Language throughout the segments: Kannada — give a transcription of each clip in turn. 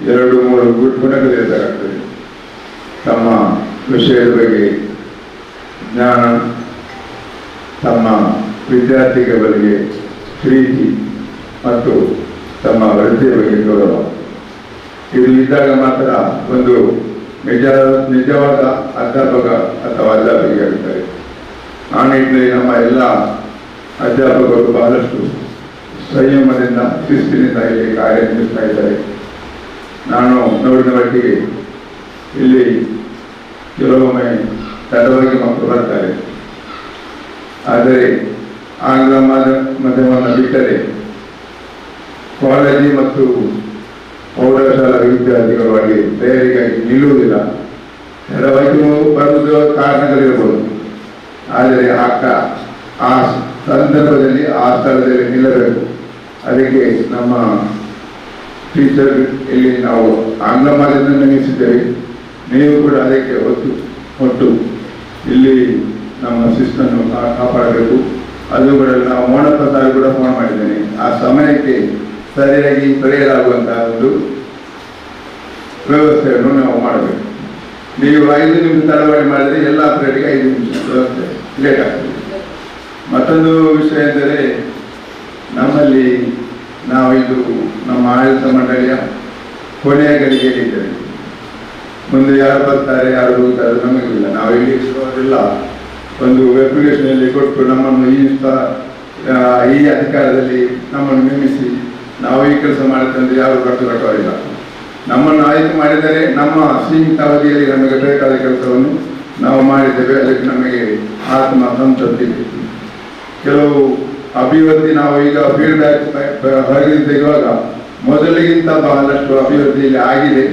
2-3 ಗುಣಗಳಿರಬೇಕಾಗ್ತದೆ. ತಮ್ಮ ವಿಷಯದ ಬಗ್ಗೆ ಜ್ಞಾನ, ತಮ್ಮ ವಿದ್ಯಾರ್ಥಿಗಳ ಬಗ್ಗೆ ಪ್ರೀತಿ ಮತ್ತು ತಮ್ಮ ವೃತ್ತಿಯ ಬಗ್ಗೆ ಗೌರವ. ಇದು ಇದ್ದಾಗ ಮಾತ್ರ ಒಂದು ನಿಜವಾದ ಅಧ್ಯಾಪಕ ಅಥವಾ ಅಧ್ಯಾಪಕಿಯಾಗುತ್ತಾರೆ. ಆ ನಿಟ್ಟಿನಲ್ಲಿ ನಮ್ಮ ಎಲ್ಲ ಅಧ್ಯಾಪಕರು ಬಹಳಷ್ಟು ಸಂಯಮದಿಂದ ಶಿಸ್ತಿನಿಂದ ಇಲ್ಲಿ ಕಾರ್ಯನಿರ್ವಹಿಸ್ತಾ ಇದ್ದಾರೆ. ನಾನು ನೋಡಿದ ಮಟ್ಟಿಗೆ ಇಲ್ಲಿ ಕೆಲವೊಮ್ಮೆ ತಡವಾಗಿ ಮಕ್ಕಳು ಬರ್ತಾರೆ. ಆದರೆ ಆಂಗ್ಲ ಮಾಧ್ಯಮವನ್ನು ಬಿಟ್ಟರೆ ಕಾಲೇಜು ಮತ್ತು ಪ್ರೌಢಶಾಲಾ ವಿದ್ಯಾರ್ಥಿಗಳು ಅಲ್ಲಿ ತಯಾರಿಗಾಗಿ ನಿಲ್ಲುವುದಿಲ್ಲ. ತಡವಾಗಿ ಬರುವುದು ಕಾರಣಗಳಿರ್ಬೋದು, ಆದರೆ ಆ ಸಂದರ್ಭದಲ್ಲಿ ಆ ಸ್ಥಳದಲ್ಲಿ ನಿಲ್ಲಬೇಕು. ಅದಕ್ಕೆ ನಮ್ಮ ಟೀಚರ್ ಇಲ್ಲಿ ನಾವು ಆಂಗ್ಲ ಮಾಧ್ಯಮ ನೇಮಿಸಿದ್ದೇವೆ. ನೀವು ಕೂಡ ಅದಕ್ಕೆ ಒಟ್ಟು ಇಲ್ಲಿ ನಮ್ಮ ಶಿಸ್ತನ್ನು ಕಾಪಾಡಬೇಕು. ಅದು ಕೂಡ ನಾವು ಮೌನಪ್ರಸಾರ ಕೂಡ ಫೋನ್ ಮಾಡಿದ್ದೇನೆ. ಆ ಸಮಯಕ್ಕೆ ಸರಿಯಾಗಿ ಬರೆಯಲಾಗುವಂತಹ ಒಂದು ವ್ಯವಸ್ಥೆಯನ್ನು ನಾವು ಮಾಡಬೇಕು. ನೀವು 5 ನಿಮಿಷ ತಡವಾಡಿ ಮಾಡಿದರೆ ಎಲ್ಲ ಪೀರಿಯಡ್ಗೆ 5 ನಿಮಿಷ ವ್ಯವಸ್ಥೆ ಲೇಟ್ ಆಗ್ತದೆ. ಮತ್ತೊಂದು ವಿಷಯ ಎಂದರೆ, ನಮ್ಮಲ್ಲಿ ಇದು ನಮ್ಮ ಆಡಳಿತ ಮಂಡಳಿಯ ಕೊನೆಯ ಗಳಿಗೆಯಲ್ಲಿದ್ದೇವೆ. ಮುಂದೆ ಯಾರು ಬರ್ತಾರೆ ಯಾರು ಹೋಗ್ತಾರೆ ನಮಗಿಲ್ಲ. ನಾವು ಇಲ್ಲಿ ಇರೋದಿಲ್ಲ. ಒಂದು ಅಪ್ಲಿಕೇಶನಲ್ಲಿ ಕೊಟ್ಟು ನಮ್ಮನ್ನು ಈ ಅಧಿಕಾರದಲ್ಲಿ ನಮ್ಮನ್ನು ನೇಮಿಸಿ ನಾವು ಈ ಕೆಲಸ ಮಾಡುತ್ತಂದ್ರೆ ಯಾರು ಕಟ್ಟುಕಟ್ಟುವುದಿಲ್ಲ. ನಮ್ಮನ್ನು ಆಯ್ಕೆ ಮಾಡಿದರೆ ನಮ್ಮ ಸೀಮಿತ ಅವಧಿಯಲ್ಲಿ ನಮಗೆ ಬೇಕಾದ ಕೆಲಸವನ್ನು ನಾವು ಮಾಡಿದ್ದೇವೆ. ಅದಕ್ಕೆ ನಮಗೆ ಆತ್ಮ ಸಂತೃಪ್ತಿ. ಕೆಲವು ಅಭಿವೃದ್ಧಿ ನಾವು ಈಗ ಫೀಡ್ಬ್ಯಾಕ್ ಹೊರಗೆ ತೆಗೆಯುವಾಗ ಮೊದಲಿಗಿಂತ ಬಹಳಷ್ಟು ಅಭಿವೃದ್ಧಿ ಇಲ್ಲಿ ಆಗಿದೆ.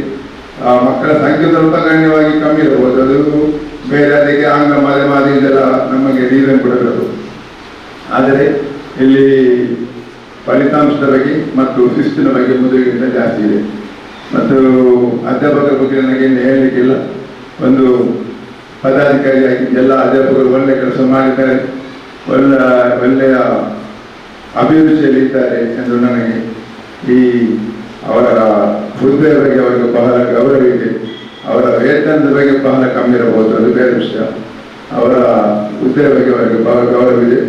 ಮಕ್ಕಳ ಸಂಖ್ಯೆ ಸ್ವಲ್ಪ ಗಣ್ಯವಾಗಿ ಕಮ್ಮಿ ಇರಬಹುದು. ಅದು ಬೇರೆ ಅದಕ್ಕೆ ಆಂಗ್ಲ ಮಾಧ್ಯಮ ಇದೆಲ್ಲ ನಮಗೆ ರೀಸನ್ ಕೊಡಬೇಕು. ಆದರೆ ಇಲ್ಲಿ ಫಲಿತಾಂಶದ ಬಗ್ಗೆ ಮತ್ತು ಶಿಸ್ತಿನ ಬಗ್ಗೆ ಮೊದಲಿಗಿಂತ ಜಾಸ್ತಿ ಇದೆ. ಮತ್ತು ಅಧ್ಯಾಪಕರ ಬಗ್ಗೆ ನನಗೆ ಹೇಳಲಿಕ್ಕಿಲ್ಲ. ಒಂದು ಪದಾಧಿಕಾರಿಯಾಗಿ ಎಲ್ಲ ಅಧ್ಯಾಪಕರು ಒಳ್ಳೆಯ ಕೆಲಸ ಮಾಡಿದ್ದಾರೆ, ಒಳ್ಳೆಯ ಅಭಿರುಚಿಯಲ್ಲಿ ಇದ್ದಾರೆ ಎಂದು ನನಗೆ ಅವರ ಹುದ್ದೆ ಬಗ್ಗೆ ಅವರಿಗೆ ಬಹಳ ಗೌರವ ಇದೆ. ಅವರ ವೇತನದ ಬಗ್ಗೆ ಬಹಳ ಕಮ್ಮಿ ಇರಬಹುದು, ಅದು ಬೇರೆ ವಿಷಯ. ಅವರ ಹುದ್ದೆ ಬಗ್ಗೆ ಅವರಿಗೆ ಬಹಳ ಗೌರವ ಇದೆ.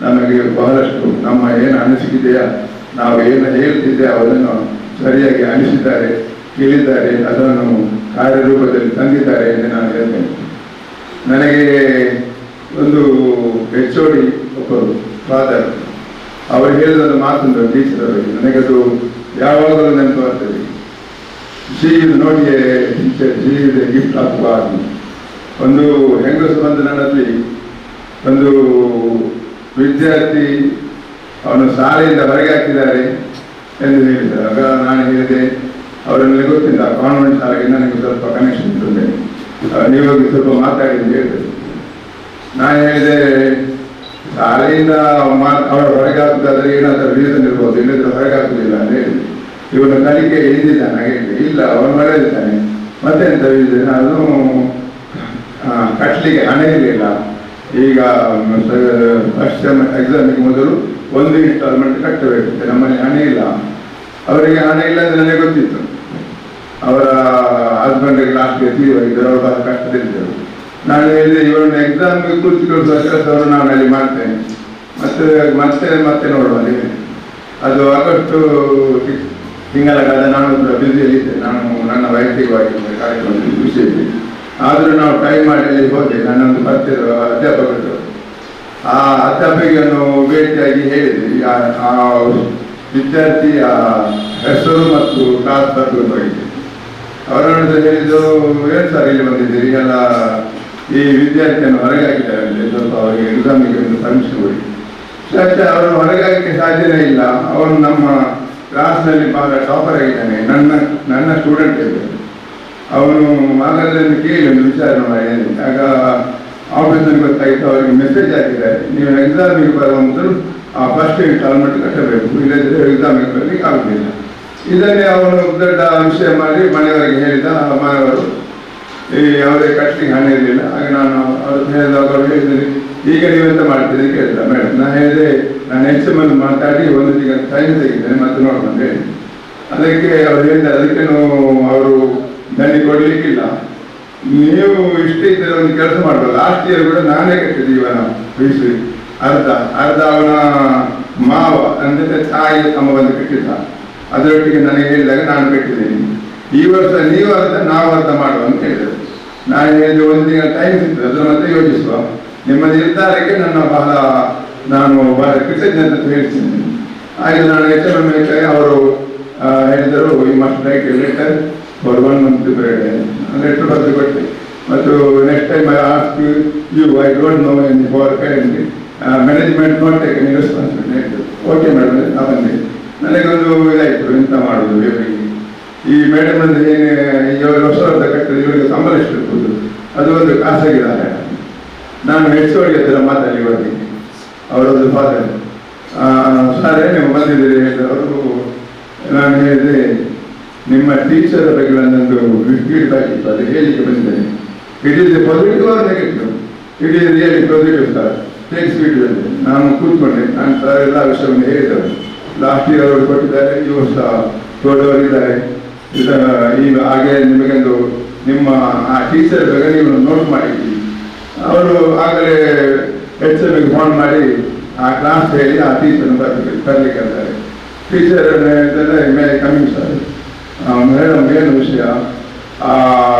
ನಮಗೆ ಬಹಳಷ್ಟು ನಮ್ಮ ಏನು ಅನಿಸಿಕೆಯಾ, ನಾವು ಏನು ಹೇಳ್ತಿದ್ದೆ ಅದನ್ನು ಸರಿಯಾಗಿ ಅನಿಸಿದ್ದಾರೆ, ಕೇಳಿದ್ದಾರೆ, ಅದನ್ನು ಕಾರ್ಯರೂಪದಲ್ಲಿ ತಂದಿದ್ದಾರೆ ಎಂದು ನಾನು ಹೇಳ್ತೇನೆ. ನನಗೆ ಒಂದು HOD ಒಬ್ಬರು ಫಾದರ್ ಅವರು ಹೇಳಿದ ಮಾತುಂಟು ಟೀಚರ್ ಅವರಿಗೆ, ನನಗದು ಯಾವಾಗಲೂ ನೆನಪು ಬರ್ತದೆ. She is not a teacher, she is A gift of god. ಒಂದು ಹೆಂಗಸು ಬಂದು ನನ್ನಲ್ಲಿ ಒಂದು ವಿದ್ಯಾರ್ಥಿ ಅವನು ಶಾಲೆಯಿಂದ ಹೊರಗೆ ಹಾಕಿದ್ದಾರೆ ಎಂದು ಹೇಳಿದ್ದಾರೆ. ಆಗ ನಾನು ಹೇಳಿದೆ, ಅವರಲ್ಲಿ ಗೊತ್ತಿಲ್ಲ, ಕಾನ್ವೆಂಟ್ ಶಾಲೆಗೆ ನನಗೆ ಸ್ವಲ್ಪ ಕನೆಕ್ಷನ್ ಇರ್ತದೆ, ನೀವು ಸ್ವಲ್ಪ ಮಾತಾಡಿ ಅಂತ ಹೇಳಿದೆ. ನಾನು ಹೇಳಿದೆ, ಶಾಲೆಯಿಂದ ಅವರು ಹೊರಗೆ ಹಾಕುದಾದ್ರೆ ಏನಾದರೂ ರೀಸನ್ ಇರ್ಬೋದು, ಇಲ್ಲದ್ರೆ ಹೊರಗೆ ಹಾಕುದಿಲ್ಲ ಅಂತ ಹೇಳಿದೆ. ಇವನ ಕಲಿಕೆ ಇಳಿದಿದ್ದಾನೆ ಹೇಳಿದೆ. ಇಲ್ಲ, ಅವನು ಹೊರಗಿದ್ದಾನೆ. ಮತ್ತೆಂತ ಹೇಳಿದೆ, ನಾನು ಕಟ್ಟಲಿಕ್ಕೆ ಹಣ ಇರಲಿಲ್ಲ. ಈಗ ಫಸ್ಟ್ ಸೆಮ್ ಎಕ್ಸಾಮಿಗೆ ಮೊದಲು 1 ಇನ್ಸ್ಟಾಲ್ಮೆಂಟ್ ಕಟ್ಟಬೇಕು, ನಮ್ಮಲ್ಲಿ ಹಣ ಇಲ್ಲ. ಅವರಿಗೆ ಹಣ ಇಲ್ಲ ಅಂತ ನನಗೆ ಗೊತ್ತಿತ್ತು. ಅವರ ಹಸ್ಬೆಂಡಿಗೆ ಲಾಸ್ಟ್ಗೆ ತೀವ್ರವಾಗಿದ್ದರು, ಅವರು ಬಹಳ ಕಷ್ಟದಲ್ಲಿದ್ದರು. ನಾನು ಹೇಳಿದೆ, ಇವರನ್ನು ಎಕ್ಸಾಮ್ಗೆ ಕೂರಿಸಿಕೊಳ್ಳುವ ಕೆಲಸವನ್ನು ನಾನು ಅಲ್ಲಿ ಮಾಡ್ತೇನೆ, ಮತ್ತೆ ನೋಡುವ. ಅದು ಆಗಸ್ಟು ತಿಂಗಳ ಕಾಲ ನಾನು ಕೂಡ ಬ್ಯುಸಿಯಲ್ಲಿದ್ದೆ. ನಾನು ನನ್ನ ವೈಯಕ್ತಿಕವಾಗಿ ಕಾರ್ಯಕ್ರಮದ ವಿಷಯದಲ್ಲಿ ಆದರೂ ನಾವು ಟೈಮ್ ಮಾಡಿ ಅಲ್ಲಿ ಹೋದೆ. ನನ್ನೊಂದು ಬರ್ತಿರೋ ಅಧ್ಯಾಪಕರು, ಆ ಅಧ್ಯಾಪಕಿಯನ್ನು ಭೇಟಿಯಾಗಿ ಹೇಳಿದೆ, ಆ ವಿದ್ಯಾರ್ಥಿಯ ಹೆಸರು ಮತ್ತು ಕ್ಲಾಸ್ ಬರ್ತಿದೆ. ಅವರನ್ನು ಹೇಳಿದ್ದು, ಏನು ಸರ್ ಇಲ್ಲಿ ಬಂದಿದ್ದೀರಿ, ಎಲ್ಲ ಈ ವಿದ್ಯಾರ್ಥಿಯನ್ನು ಹೊರಗೆ ಹಾಕಿದ್ದಾರೆ ಅಂದರೆ ಸ್ವಲ್ಪ ಅವರಿಗೆ ಎಕ್ಸಾಮಿಗೆ ಒಂದು ಪರ್ಮಿಷನ್ ಕೊಡಿ. ಅವನು ಹೊರಗೆ ಹಾಕಲಿಕ್ಕೆ ಸಾಧ್ಯನೇ ಇಲ್ಲ. ಅವನು ನಮ್ಮ ಕ್ಲಾಸ್ನಲ್ಲಿ ಬಹಳ ಟಾಪರ್ ಆಗಿದ್ದಾನೆ, ನನ್ನ ಸ್ಟೂಡೆಂಟ್ ಇದ್ದಾರೆ. ಅವನು ಹಾಗಾದ್ರೆ ಕೇಳಿ ಒಂದು ವಿಚಾರ ಮಾಡಿ. ಆಗ ಆಫೀಸಲ್ಲಿ ಗೊತ್ತಾಗಿತ್ತು, ಅವರಿಗೆ ಮೆಸೇಜ್ ಹಾಕಿದ್ದಾರೆ, ನೀವು ಎಕ್ಸಾಮಿಗೆ ಬರುವ ಮೊದಲು ಆ ಫಸ್ಟ್ ಇನ್ಸ್ಟಾಲ್ಮೆಂಟ್ ಕಟ್ಟಬೇಕು, ಇಲ್ಲದಿದ್ದರೆ ಎಕ್ಸಾಮಿಗೆ ಬರಲಿಕ್ಕೆ ಆಗುವುದಿಲ್ಲ. ಇದನ್ನೇ ಅವನು ದೊಡ್ಡ ವಿಷಯ ಮಾಡಿ ಮನೆಯವರಿಗೆ ಹೇಳಿದ. ಮನೆಯವರು ಯಾವುದೇ ಕಟ್ಟಲಿಕ್ಕೆ ಹಣ ಇರಲಿಲ್ಲ. ಹಾಗೆ ನಾನು ಅವರು ಹೇಳಿದಾಗ ಅವರು ಹೇಳಿದರೆ, ಈಗ ನೀವೆಂತ ಮಾಡ್ತೀರಿ ಕೇಳಿದ. ಮೇಡಮ್ ನಾನು ಹೇಳಿದೆ, ನಾನು HM ಮಾತಾಡಿ 1 ತಿಂಗಳ ಟೈಮ್ ತೆಗಿದ್ದೇನೆ, ಮತ್ತೆ ನೋಡ್ಕೊಂಡು ಹೇಳಿ. ಅದಕ್ಕೆ ಅವ್ರು ಹೇಳಿದ ಅದಕ್ಕೇನು ಅವರು ದಂಡಿ ಕೊಡ್ಲಿಕ್ಕಿಲ್ಲ. ನೀವು ಇಷ್ಟ ಇದ್ದರೆ ಒಂದು ಕೆಲಸ ಮಾಡಬಹುದು, ಲಾಸ್ಟ್ ಇಯರ್ ಕೂಡ ನಾನೇ ಕಟ್ಟಿದ್ದೆ ಇವನ ಫೀಸು ಅರ್ಧ ಅವನ ಮಾವ ಅಂದ್ರೆ ತಾಯಿ ಅಮ್ಮ ಬಂದು ಕಟ್ಟಿದ್ದ, ಅದರೊಟ್ಟಿಗೆ ನನಗೆ ಹೇಳಿದಾಗ ನಾನು ಕಟ್ಟಿದ್ದೇನೆ. ಈ ವರ್ಷ ನೀವು ಅರ್ಧ ನಾವು ಅರ್ಧ ಮಾಡುವ ಅಂತ ಹೇಳಿದರು. ನಾನು ಹೇಳಿದ ಒಂದು ತಿಂಗಳ ಟೈಮ್ ಸಿಗ್ತದೆ, ಅದರ ಮತ್ತೆ ಯೋಚಿಸುವ. ನಿಮ್ಮ ನಿರ್ಧಾರಕ್ಕೆ ನಾನು ಬಹಳ ಕೃತಜ್ಞತೆ ಹೇಳ್ತೀನಿ. ಹಾಗೆ ನಾನು HMM ಅವರು ಹೇಳಿದರು, ಈ must write letter for 1 month period letter ಬರೆದು ಕೊಟ್ಟೆ. ಮತ್ತು next time I ask you, I don't know in for current management not take any responsibility. Okay madam, ನಾ ಬಂದೆ. ನನಗೊಂದು ಇದಾಯಿತು, ಎಂತ ಮಾಡೋದು ಇವರಿಗೆ. ಈ ಮೇಡಮ್ ಅಂದ್ರೆ ಏನು, ಇವರು ವರ್ಷ ಕಟ್ಟಿದ್ರೆ ಇವರಿಗೆ ಸಂಬಳ ಎಷ್ಟು ಇರ್ಬೋದು, ಅದು ಒಂದು ಖಾಸಗಿದ್ದಾರೆ. ನಾನು HOD ಹತ್ರ ಮಾತಾಡಿ ಬರ್ತೀನಿ, ಅವರದ್ದು ಫಾದರ್. ಸರ್ ನೀವು ಬಂದಿದ್ದೀರಿ ಹೇಳಿದವರು. ನಾನು ಹೇಳಿದೆ, ನಿಮ್ಮ ಟೀಚರ್ ಬಗ್ಗೆ ನನ್ನೊಂದು ಫೀಡ್ಬ್ಯಾಕ್ ಇತ್ತು, ಅದು ಹೇಳಿಕೆ ಬಂದಿದ್ದೇನೆ. It is a positive or negative? It is really positive sir, take sweet ಬಂದೆ. ನಾನು ಕೂತ್ಕೊಂಡೆ, ನಾನು ಸರ್ ಎಲ್ಲ ವಿಷಯವನ್ನು ಹೇಳಿದರು. ಲಾಸ್ಟ್ ಇಯರ್ ಅವರು ಕೊಟ್ಟಿದ್ದಾರೆ, ಈ ವರ್ಷ ದೊಡ್ಡವರಿದ್ದಾರೆ. ಈಗ ಹಾಗೆ ನಿಮಗೊಂದು ನಿಮ್ಮ ಆ ಟೀಚರ್ ಬಗ್ಗೆ ನೀವು ನೋಟ್ ಮಾಡಿದ್ದೀವಿ. ಅವರು ಆಗಲೇ HMಗೆ ಫೋನ್ ಮಾಡಿ ಆ ಕ್ಲಾಸ್ ಹೇಳಿ ಆ ಟೀಚರ್ನ ತರಲಿಕ್ಕೆ ಹೇಳ್ತಾರೆ. ಟೀಚರ್ ಹೇಳ್ತಾರೆ, ಮೇಲೆ ಕಮಿಂಗ್ ಸರ್ ಮೇಡಮ್ ಏನು ವಿಷಯ, ಆ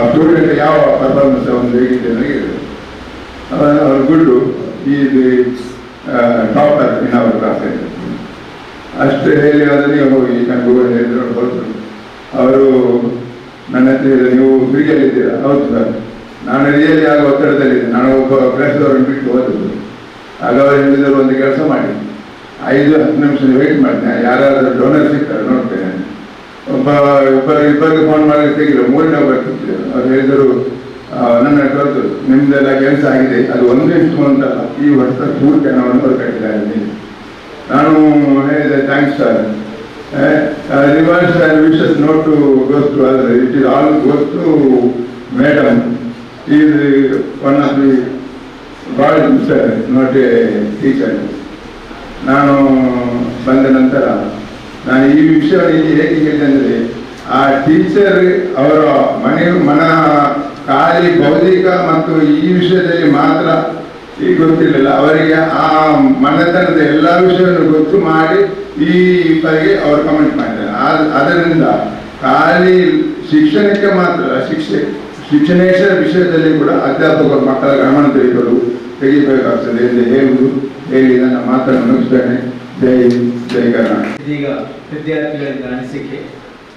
ಸ್ಟೂಡೆಂಟ್ ಯಾವ ಪರ್ಫಾರ್ಮೆನ್ಸ್ ಒಂದು ಹೇಗಿದೆ ಅಂತ ಹೇಳಿದರು. ಅವರು Guddu is topper in our class ಹೇಳಿದರು. ಅಷ್ಟು ಹೇಳಿ ಆದರೆ ನೀವು ಹೋಗಿ ನನಗೆ ಹೇಳಿದ್ರು ಹೊರತು. ಅವರು ನನ್ನ ಹತ್ರ ಹೇಳಿದ್ರು, ನೀವು ಫ್ರೀಯಲ್ಲಿದ್ದೀರಾ? ಹೌದು ಸರ್, ನಾನು ರಿಯಲಿ ಆಗ ಒತ್ತಡದಲ್ಲಿದ್ದೆ. ನಾನು ಒಬ್ಬ ಕೆಲಸದವ್ರನ್ನ ಬಿಟ್ಟು ಹೋದದ್ದು. ಆಗ ಅವರು ಹೇಳಿದರು, ಒಂದು ಕೆಲಸ ಮಾಡಿ, 5-10 ನಿಮಿಷ ವೆಯ್ಟ್ ಮಾಡ್ತೇನೆ, ಯಾರಾದರೂ ಡೋನರ್ ಸಿಗ್ತಾರೆ ನೋಡ್ತೇನೆ. ಇಬ್ಬರಿಗೆ ಫೋನ್ ಮಾಡಿ ತೆಗಿಲ್ಲ, 3ನೇ ಬರ್ತಿದ್ದೆ. ಅವ್ರು ಹೇಳಿದರು, ನನ್ನ ಕರೆದು ನಿಮ್ದೆಲ್ಲ ಕೆಲಸ ಆಗಿದೆ, ಅದು ಒಂದು ಇನ್ಸ್ಟ್ರೂಮೆಂಟ್ ಅಲ್ಲ, ಈ ವರ್ಷ ಪೂರ್ತಿ ಹಣವನ್ನು ಹೊರಕಟ್ಟಿದ್ದಾರೆ. ನಾನು ಹೇಳಿದೆ, thanks sir. Reverse and wishes not to goes to other, it is all goes to madam. Is one of the boy sir, not a teacher. ನಾನು ಬಂದ ನಂತರ ನಾನು ಈ ವಿಷಯವನ್ನು ಹೇಗೆ ಹೇಳಿದೆ ಅಂದರೆ, ಆ ಟೀಚರ್ ಅವರ ಮನ ಖಾಲಿ ಭೌತಿಕ ಮತ್ತು ಈ ವಿಷಯದಲ್ಲಿ ಮಾತ್ರ ಈಗ ಗೊತ್ತಿರಲಿಲ್ಲ. ಅವರಿಗೆ ಆ ಮನೆತನದ ಎಲ್ಲ ವಿಷಯವನ್ನು ಗೊತ್ತು ಮಾಡಿ ಈ ಬಗ್ಗೆ ಅವರು ಕಮೆಂಟ್ ಮಾಡಿದ್ದಾರೆ. ಅದರಿಂದ ಖಾಲಿ ಶಿಕ್ಷಣಕ್ಕೆ ಮಾತ್ರ ಶಿಕ್ಷಣೇತರ ವಿಷಯದಲ್ಲಿ ಕೂಡ ಅಧ್ಯಾಪಕರು ಮಕ್ಕಳ ಗಮನ ತೆಗಿಬೇಕಾಗ್ತದೆ ಎಂದು ಹೇಳಿ ನನ್ನ ಮಾತನ್ನು ಮುಗಿಸ್ತೇನೆ. ಜೈ ಕರ್ನಾಟಕ. ಇದೀಗ ವಿದ್ಯಾರ್ಥಿಗಳಿಂದ ಅನಿಸಿಕೆ.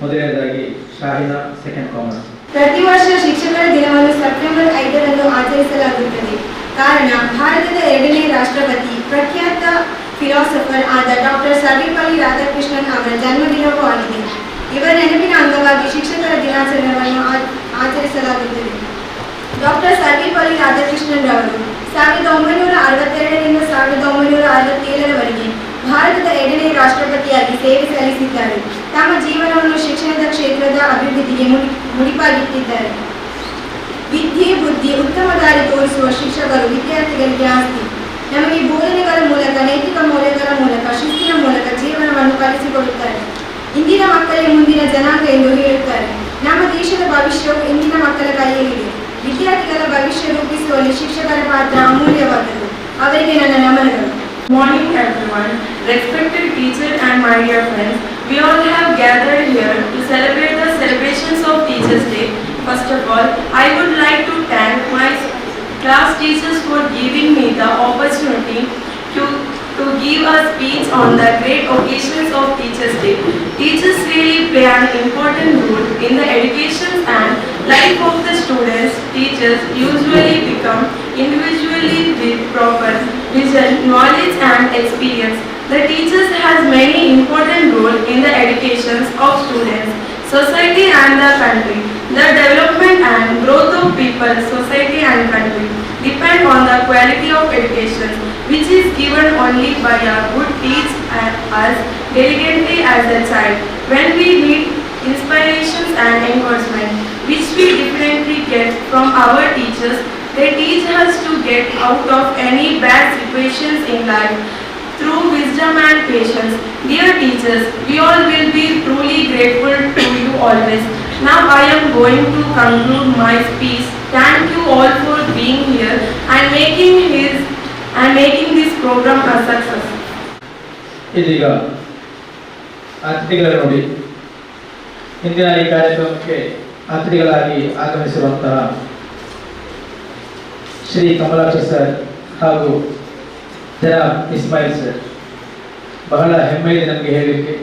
ಮೊದಲನೇದಾಗಿ ಶಾಹಿನಾ, ಸೆಕೆಂಡ್ ಕಾಮರ್ಸ್. ಪ್ರತಿ ವರ್ಷ ಶಿಕ್ಷಕರ ದಿನವನ್ನು ಸೆಪ್ಟೆಂಬರ್ 5ರಂದು ಆಚರಿಸಲಾಗುತ್ತದೆ. ಕಾರಣ, ಭಾರತದ 2ನೇ ರಾಷ್ಟ್ರಪತಿ, ಪ್ರಖ್ಯಾತ ಫಿಲಾಸಫರ್ ಆದ ಡಾಕ್ಟರ್ ಸರ್ವೇಪಲ್ಲಿ ರಾಧಾಕೃಷ್ಣನ್ ಅವರ ಜನ್ಮದಿನವೂ ಆಗಿದೆ. ಇವರ ನೆನಪಿನ ಅಂಗವಾಗಿ ಶಿಕ್ಷಕರ ದಿನಾಚರಣೆಯನ್ನು ಆಚರಿಸಲಾಗುತ್ತದೆ. ಡಾಕ್ಟರ್ ಸರ್ವೇಪಲ್ಲಿ ರಾಧಾಕೃಷ್ಣನ್ ರವರು 1962ರಿಂದ 1967ರವರೆಗೆ ಭಾರತದ 2ನೇ ರಾಷ್ಟ್ರಪತಿಯಾಗಿ ಸೇವೆ ಸಲ್ಲಿಸಿದ್ದಾರೆ. ತಮ್ಮ ಜೀವನವನ್ನು ಶಿಕ್ಷಣದ ಕ್ಷೇತ್ರದ ಅಭಿವೃದ್ಧಿಗೆ ಮುಡಿಪಾಗಿಟ್ಟಿದ್ದಾರೆ. ವಿದ್ಯೆ ಬುದ್ಧಿ ಉತ್ತಮ ದಾರಿ ತೋರಿಸುವ ಶಿಕ್ಷಕರು ವಿದ್ಯಾರ್ಥಿಗಳಿಗೆ ಆಸ್ತಿ. ನಮಗೆ ಬೋಧನೆಗಳ ಮೂಲಕ, ನೈತಿಕ ಮೌಲ್ಯಗಳ ಮೂಲಕ, ಶಿಸ್ತಿನ ಮೂಲಕ ಜೀವನವನ್ನು ಕಲಿಸಿಕೊಡುತ್ತಾರೆ. ಇಂದಿನ ಮಕ್ಕಳೇ ಮುಂದಿನ ಜನಾಂಗ ಎಂದು ಹೇಳುತ್ತಾರೆ. ನಮ್ಮ ದೇಶದ ಭವಿಷ್ಯವು ಇಂದಿನ ಮಕ್ಕಳ ಕೈಯಲ್ಲಿದೆ. ವಿದ್ಯಾರ್ಥಿಗಳ ಭವಿಷ್ಯ ರೂಪಿಸುವಲ್ಲಿ ಶಿಕ್ಷಕರ ಪಾತ್ರ ಅಮೂಲ್ಯವಾದದ್ದು. ಅವರಿಗೆ ನನ್ನ ನಮನಗಳು. Morning everyone, respected teacher and my dear friends, we all have gathered here to celebrate the celebrations of Teachers' Day. First of all, I would like to thank my class teachers for giving me the opportunity to give a speech on the great occasions of Teachers' Day. Teachers really play an important role in the education and life of the students. Teachers usually become individually with proper vision, knowledge and experience. The teachers has many important role in the education of students, society and the country. The development and growth of people, society and country depend on the quality of education, which is given only by a good teach us diligently as a child. When we need inspirations and encouragement, which we differently get from our teachers, they teach us to get out of any bad situations in life through wisdom and patience. Dear teachers, we all will be truly grateful grateful to you always. Now I am going to conclude my speech. Thank you all for being here and making this program a success. ಇದೀಗ ಅತಿಥಿಗಳ ನೋಡಿ, ಇಂದಿನ ಈ ಕಾರ್ಯಕ್ರಮಕ್ಕೆ ಅತಿಥಿಗಳಾಗಿ ಆಗಮಿಸಿರುವಂತಹ ಶ್ರೀ ಕಮಲಾಕ್ಷ ಸರ್ ಹಾಗೂ ಜನಾಬ್ ಇಸ್ಮಾಯಿಲ್ ಸರ್, ಬಹಳ ಹೆಮ್ಮೆ ಇದೆ ನಮಗೆ ಹೇಳಲಿಕ್ಕೆ.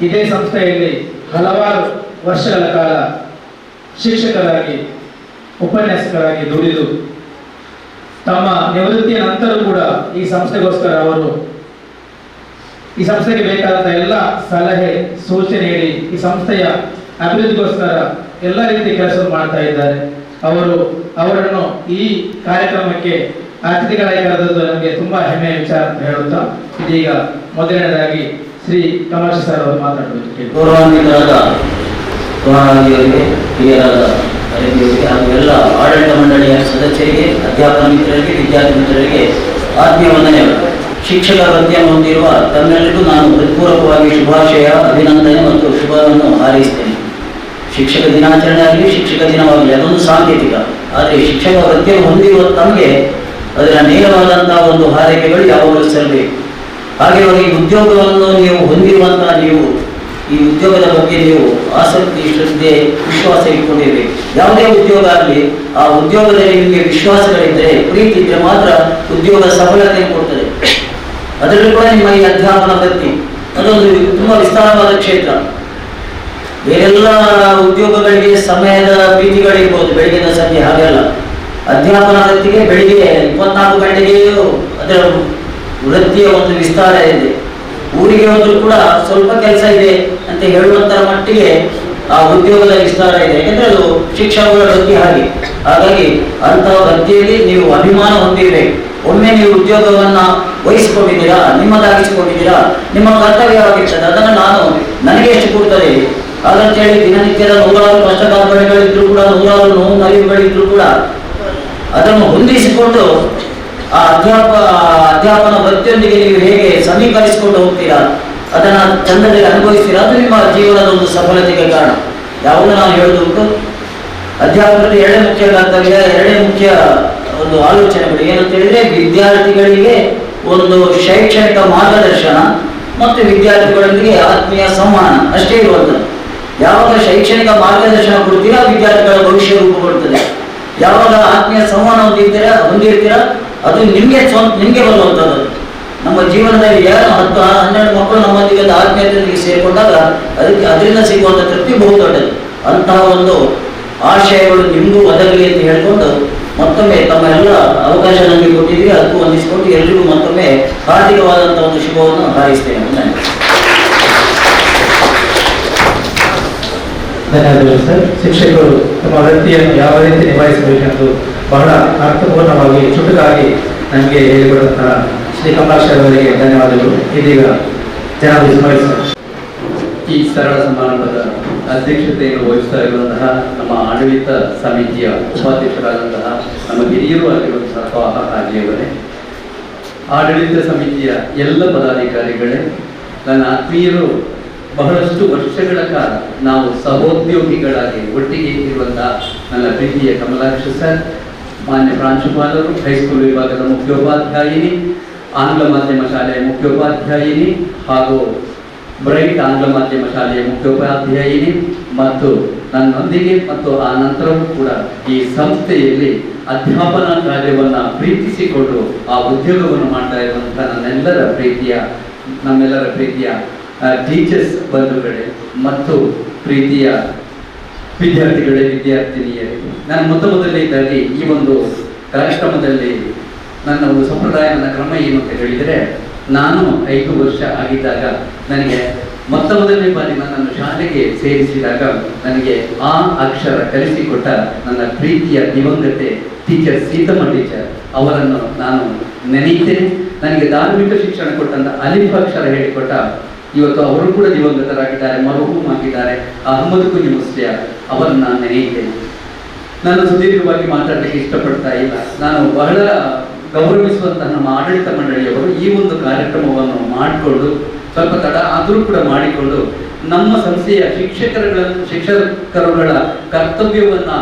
ಇದೇ ಸಂಸ್ಥೆಯಲ್ಲಿ ಹಲವಾರು ವರ್ಷಗಳ ಕಾಲ ಶಿಕ್ಷಕರಾಗಿ, ಉಪನ್ಯಾಸಕರಾಗಿ ದುಡಿದು ತಮ್ಮ ನಿವೃತ್ತಿಯ ನಂತರ ಕೂಡ ಈ ಸಂಸ್ಥೆಗೋಸ್ಕರ ಅವರು ಈ ಸಂಸ್ಥೆಗೆ ಬೇಕಾದಂತಹ ಎಲ್ಲ ಸಲಹೆ ಸೂಚನೆ ನೀಡಿ ಈ ಸಂಸ್ಥೆಯ ಅಭಿವೃದ್ಧಿಗೋಸ್ಕರ ಎಲ್ಲ ರೀತಿಯ ಕೆಲಸ ಮಾಡ್ತಾ ಇದ್ದಾರೆ. ಅವರನ್ನು ಈ ಕಾರ್ಯಕ್ರಮಕ್ಕೆ ಅತಿಥಿಗಳಾಗಿ ಕರೆದದ್ದು ನಮಗೆ ತುಂಬಾ ಹೆಮ್ಮೆಯ ವಿಚಾರ ಅಂತ ಹೇಳುತ್ತಾ, ಇದೀಗ ಮೊದಲನೇದಾಗಿ ಶ್ರೀ ಕಮಲಾಕ್ಷ ಸರ್ ಅವರು ಮಾತಾಡಬೇಕು. ಗೌರವಾನ್ವಿತರಾದ ಸೋನಾರಾಜಿಯವರಿಗೆ, ಹಿರಿಯರಾದ ಅತಿಥಿಯವರಿಗೆ ಹಾಗೂ ಎಲ್ಲ ಆಡಳಿತ ಮಂಡಳಿಯ ಸದಸ್ಯರಿಗೆ, ಅಧ್ಯಾಪಕ ಮಿತ್ರರಿಗೆ, ವಿದ್ಯಾರ್ಥಿ ಮಿತ್ರರಿಗೆ ಆತ್ಮೀಯ ವಂದನೆಗಳು. ಶಿಕ್ಷಕ ವೃತ್ತಿಯನ್ನು ಹೊಂದಿರುವ ತಮ್ಮೆಲ್ಲರಿಗೂ ನಾನು ಹೃತ್ಪೂರ್ವಕವಾಗಿ ಶುಭಾಶಯ, ಅಭಿನಂದನೆ ಮತ್ತು ಶುಭವನ್ನು ಹಾರೈಸ್ತೇನೆ. ಶಿಕ್ಷಕ ದಿನಾಚರಣೆ ಆಗಲಿ, ಶಿಕ್ಷಕ ದಿನವಾಗಲಿ ಅದೊಂದು ಸಾಂಕೇತಿಕ. ಆದರೆ ಶಿಕ್ಷಕ ವೃತ್ತಿಯನ್ನು ಹೊಂದಿರುವ ತಮಗೆ ಅದರ ನೇರವಾದಂತಹ ಒಂದು ಹಾರೈಕೆಗಳು ಯಾವಾಗಲೂ ಸಲ್ಲಬೇಕು. ಹಾಗೆ ಈ ಉದ್ಯೋಗವನ್ನು ನೀವು ಹೊಂದಿರುವಂತಹ ನೀವು ಈ ಉದ್ಯೋಗದ ಬಗ್ಗೆ ನೀವು ಆಸಕ್ತಿ, ಶ್ರದ್ಧೆ, ವಿಶ್ವಾಸ ಇಟ್ಕೊಂಡಿರಬೇಕು. ಯಾವುದೇ ಉದ್ಯೋಗ ಆಗಲಿ, ಆ ಉದ್ಯೋಗದಲ್ಲಿ ನಿಮಗೆ ವಿಶ್ವಾಸಗಳಿದ್ದರೆ, ಪ್ರೀತಿ ಇದ್ದರೆ ಮಾತ್ರ ಉದ್ಯೋಗ ಸಫಲತೆ ಕೊಡ್ತದೆ. ಅದರಲ್ಲೂ ಕೂಡ ನಿಮ್ಮ ಈ ಅಧ್ಯಾಪನ ವೃತ್ತಿ ಅದೊಂದು ತುಂಬ ವಿಸ್ತಾರವಾದ ಕ್ಷೇತ್ರ. ಬೇರೆಲ್ಲ ಉದ್ಯೋಗಗಳಿಗೆ ಸಮಯದ ಪ್ರೀತಿಗಳಿರ್ಬೋದು, ಬೆಳಗ್ಗಿನ ಸಂಜೆ ಹಾಗೆಲ್ಲ. ಅಧ್ಯಾಪನ ವೃತ್ತಿಗೆ ಬೆಳಿಗ್ಗೆ 24 ಗಂಟೆಗೆಯೂ ಅದರ ವೃತ್ತಿಯ ಒಂದು ವಿಸ್ತಾರ ಇದೆ. ಊರಿಗೆ ಹೋದ್ರೂ ಕೂಡ ಸ್ವಲ್ಪ ಕೆಲಸ ಇದೆ ಅಂತ ಹೇಳುವಂತರ ಮಟ್ಟಿಗೆ ಆ ಉದ್ಯೋಗದ ವಿಸ್ತಾರ ಇದೆ. ಯಾಕಂದ್ರೆ ಅದು ಶಿಕ್ಷಕರ ವೃತ್ತಿ ಹಾಗೆ. ಹಾಗಾಗಿ ಅಂತಹ ವೃತ್ತಿಯಲ್ಲಿ ನೀವು ಅಭಿಮಾನ ಹೊಂದಿರಬೇಕು. ಒಮ್ಮೆ ನೀವು ಉದ್ಯೋಗವನ್ನ ವಹಿಸಿಕೊಂಡಿದ್ದೀರಾ, ನಿಮ್ಮದಾಗಿಸಿಕೊಂಡಿದ್ದೀರಾ, ನಿಮ್ಮ ಕರ್ತವ್ಯವಾಗಿರ್ತದೆ. ಅದನ್ನು ನನಗೆ ಎಷ್ಟು ಕೊಡ್ತದೆ ಹಾಗಂತೇಳಿ ದಿನನಿತ್ಯದ ನೂರಾರು ಕಷ್ಟ ಕಾರ್ಪಣ್ಯಗಳಿದ್ರು ಕೂಡ, ನೂರಾರು ನೋವು ನಲಿವುಗಳಿದ್ರು ಕೂಡ ಅದನ್ನು ಹೊಂದಿಸಿಕೊಂಡು ಆ ಅಧ್ಯಾಪನ ವೃತ್ತಿಯೊಂದಿಗೆ ನೀವು ಹೇಗೆ ಸಮೀಕರಿಸಿಕೊಂಡು ಹೋಗ್ತೀರಾ, ಅದನ್ನು ಚಂದದಲ್ಲಿ ಅನುಭವಿಸ್ತೀರಾ, ಅದು ನಿಮ್ಮ ಜೀವನದ ಒಂದು ಸಫಲತೆಗೆ ಕಾರಣ. ಯಾವುದು ನಾನು ಹೇಳುವುದುಂಟು, ಅಧ್ಯಾಪಕರಲ್ಲಿ ಎರಡೇ ಮುಖ್ಯ ಕರ್ತವ್ಯ, ಎರಡೇ ಮುಖ್ಯ ಒಂದು ಆಲೋಚನೆಗಳು ಏನಂತ ಹೇಳಿದ್ರೆ, ವಿದ್ಯಾರ್ಥಿಗಳಿಗೆ ಒಂದು ಶೈಕ್ಷಣಿಕ ಮಾರ್ಗದರ್ಶನ ಮತ್ತು ವಿದ್ಯಾರ್ಥಿಗಳೊಂದಿಗೆ ಆತ್ಮೀಯ ಸಂವಹನ ಅಷ್ಟೇ ಇರುವಂಥದ್ದು. ಯಾವಾಗ ಶೈಕ್ಷಣಿಕ ಮಾರ್ಗದರ್ಶನ ಕೊಡ್ತೀರಾ, ವಿದ್ಯಾರ್ಥಿಗಳ ಭವಿಷ್ಯ ರೂಪುಗೊಳ್ಳುತ್ತದೆ. ಯಾವಾಗ ಆತ್ಮೀಯ ಸಂವಹನ ಹೊಂದಿರ್ತೀರಾ, ಅದು ನಿಮಗೆ ಬರುವಂಥದ್ದು. ನಮ್ಮ ಜೀವನದಲ್ಲಿ ಯಾರು 10-12 ಮಕ್ಕಳು ನಮ್ಮೊಂದಿಗೆ ಆತ್ಮೀಯತೆಯೊಂದಿಗೆ ಸೇರಿಕೊಂಡಾಗ ಅದರಿಂದ ಸಿಗುವಂಥ ತೃಪ್ತಿ ಬಹು ದೊಡ್ಡದು. ಅಂತಹ ಒಂದು ಆಶಯಗಳು ನಿಮಗೂ ಒದಗಲಿ ಅಂತ ಹೇಳಿಕೊಂಡು ಮತ್ತೊಮ್ಮೆ ತಮ್ಮ ಎಲ್ಲ ಅವಕಾಶ ನಮಗೆ ಕೊಟ್ಟಿದ್ದೀವಿ. ಅದಕ್ಕೂ ಹೊಂದಿಸಿಕೊಂಡು ಎಲ್ರಿಗೂ ಮತ್ತೊಮ್ಮೆ ಹಾರ್ದಿಕವಾದಂತಹ ಒಂದು ಶುಭವನ್ನು ಹಾರೈಸ್ತೇನೆ. ಧನ್ಯವಾದಗಳು ಸರ್. ಶಿಕ್ಷಕರು ತಮ್ಮ ವೃತ್ತಿಯನ್ನು ಯಾವ ರೀತಿ ನಿಭಾಯಿಸಬೇಕೆಂದು ಬಹಳ ಅರ್ಥಪೂರ್ಣವಾಗಿ, ಚುಟುಕಾಗಿ ನಮಗೆ ಹೇಳಿಕೊಡುವಂತಹ ಶ್ರೀ ಕಮಲಾಕ್ಷ ಅವರಿಗೆ ಧನ್ಯವಾದಗಳು. ಇದೀಗ ಜನಾಬ್ ಇಸ್ಮಾಯಿಲ್ ಸರ್. ಈ ಸರಳ ಸಮಾರಂಭದ ಅಧ್ಯಕ್ಷತೆಯನ್ನು ವಹಿಸ್ತಾ ಇರುವಂತಹ ನಮ್ಮ ಆಡಳಿತ ಸಮಿತಿಯ ಉಪಾಧ್ಯಕ್ಷರಾದಂತಹ ನಮ್ಮ ಹಿರಿಯರು ಆಗಿರುವಂತಹ ತ್ವಾಹ ಹಾಜಿಯವರೇ, ಆಡಳಿತ ಸಮಿತಿಯ ಎಲ್ಲ ಪದಾಧಿಕಾರಿಗಳೇ, ನನ್ನ ಆತ್ಮೀಯರು, ಬಹಳಷ್ಟು ವರ್ಷಗಳ ಕಾಲ ನಾವು ಸಹೋದ್ಯೋಗಿಗಳಾಗಿ ಒಟ್ಟಿಗೆ ಇರುವಂತಹ ನನ್ನ ಪ್ರೀತಿಯ ಕಮಲಾಕ್ಷ ಸರ್, ಮಾನ್ಯ ಪ್ರಾಂಶುಪಾಲರು, ಹೈಸ್ಕೂಲ್ ವಿಭಾಗದ ಮುಖ್ಯೋಪಾಧ್ಯಾಯಿನಿ, ಆಂಗ್ಲ ಮಾಧ್ಯಮ ಶಾಲೆಯ ಮುಖ್ಯೋಪಾಧ್ಯಾಯಿನಿ ಹಾಗೂ ಬ್ರೈಟ್ ಆಂಗ್ಲ ಮಾಧ್ಯಮ ಶಾಲೆಯ ಮುಖ್ಯೋಪಾಧ್ಯಾಯಿನಿ ಮತ್ತು ನನ್ನೊಂದಿಗೆ ಮತ್ತು ಆ ನಂತರವೂ ಕೂಡ ಈ ಸಂಸ್ಥೆಯಲ್ಲಿ ಅಧ್ಯಾಪನ ಕಾರ್ಯವನ್ನು ಪ್ರೀತಿಸಿಕೊಂಡು ಆ ಉದ್ಯೋಗವನ್ನು ಮಾಡ್ತಾ ಇರುವಂತಹ ನಮ್ಮೆಲ್ಲರ ಪ್ರೀತಿಯ ಟೀಚರ್ಸ್ ಬಂಧುಗಳೇ ಮತ್ತು ಪ್ರೀತಿಯ ವಿದ್ಯಾರ್ಥಿಗಳೇ, ವಿದ್ಯಾರ್ಥಿನಿಯರೇ, ನಾನು ಮೊದಲನೇದಾಗಿ ಈ ಒಂದು ಕಾರ್ಯಕ್ರಮದಲ್ಲಿ ನನ್ನ ಒಂದು ಸಂಪ್ರದಾಯ, ನನ್ನ ಕ್ರಮ ಏನು ಅಂತ ಹೇಳಿದರೆ, ನಾನು 5 ವರ್ಷ ಆಗಿದ್ದಾಗ ನನಗೆ ಮೊದಲನೇ ಬಾರಿ ನನ್ನನ್ನು ಶಾಲೆಗೆ ಸೇರಿಸಿದಾಗ ನನಗೆ ಆ ಅಕ್ಷರ ಕಲಿಸಿಕೊಟ್ಟ ನನ್ನ ಪ್ರೀತಿಯ ದಿವಂಗತೆ ಟೀಚರ್ ಸೀತಮ್ಮ ಟೀಚರ್ ಅವರನ್ನು ನಾನು ನೆನೆಯುತ್ತೇನೆ. ನನಗೆ ಧಾರ್ಮಿಕ ಶಿಕ್ಷಣ ಕೊಟ್ಟಂತ ಅಲಿಫ್ ಅಕ್ಷರ ಹೇಳಿಕೊಟ್ಟ, ಇವತ್ತು ಅವರು ಕೂಡ ದಿವಂಗತರಾಗಿದ್ದಾರೆ, ಮರುಹೂಮ್ ಆಗಿದ್ದಾರೆ, ಅಹಮದ್ ಕುಂಜಿ ಮುಸ್ಲಿಯಾರ್ ಅವರನ್ನು ನಾನು ನೆನೆಯುತ್ತೇನೆ. ನಾನು ಸುದೀರ್ಘವಾಗಿ ಮಾತಾಡಲಿಕ್ಕೆ ಇಷ್ಟಪಡ್ತಾ ಇಲ್ಲ. ನಾನು ಬಹಳ ಗೌರವಿಸುವಂತಹ ನಮ್ಮ ಆಡಳಿತ ಮಂಡಳಿಯವರು ಈ ಒಂದು ಕಾರ್ಯಕ್ರಮವನ್ನು ಮಾಡಿಕೊಂಡು ಸ್ವಲ್ಪ ತಡ ಆದರೂ ಕೂಡ ಮಾಡಿಕೊಂಡು ನಮ್ಮ ಸಂಸ್ಥೆಯ ಶಿಕ್ಷಕರುಗಳ ಕರ್ತವ್ಯವನ್ನ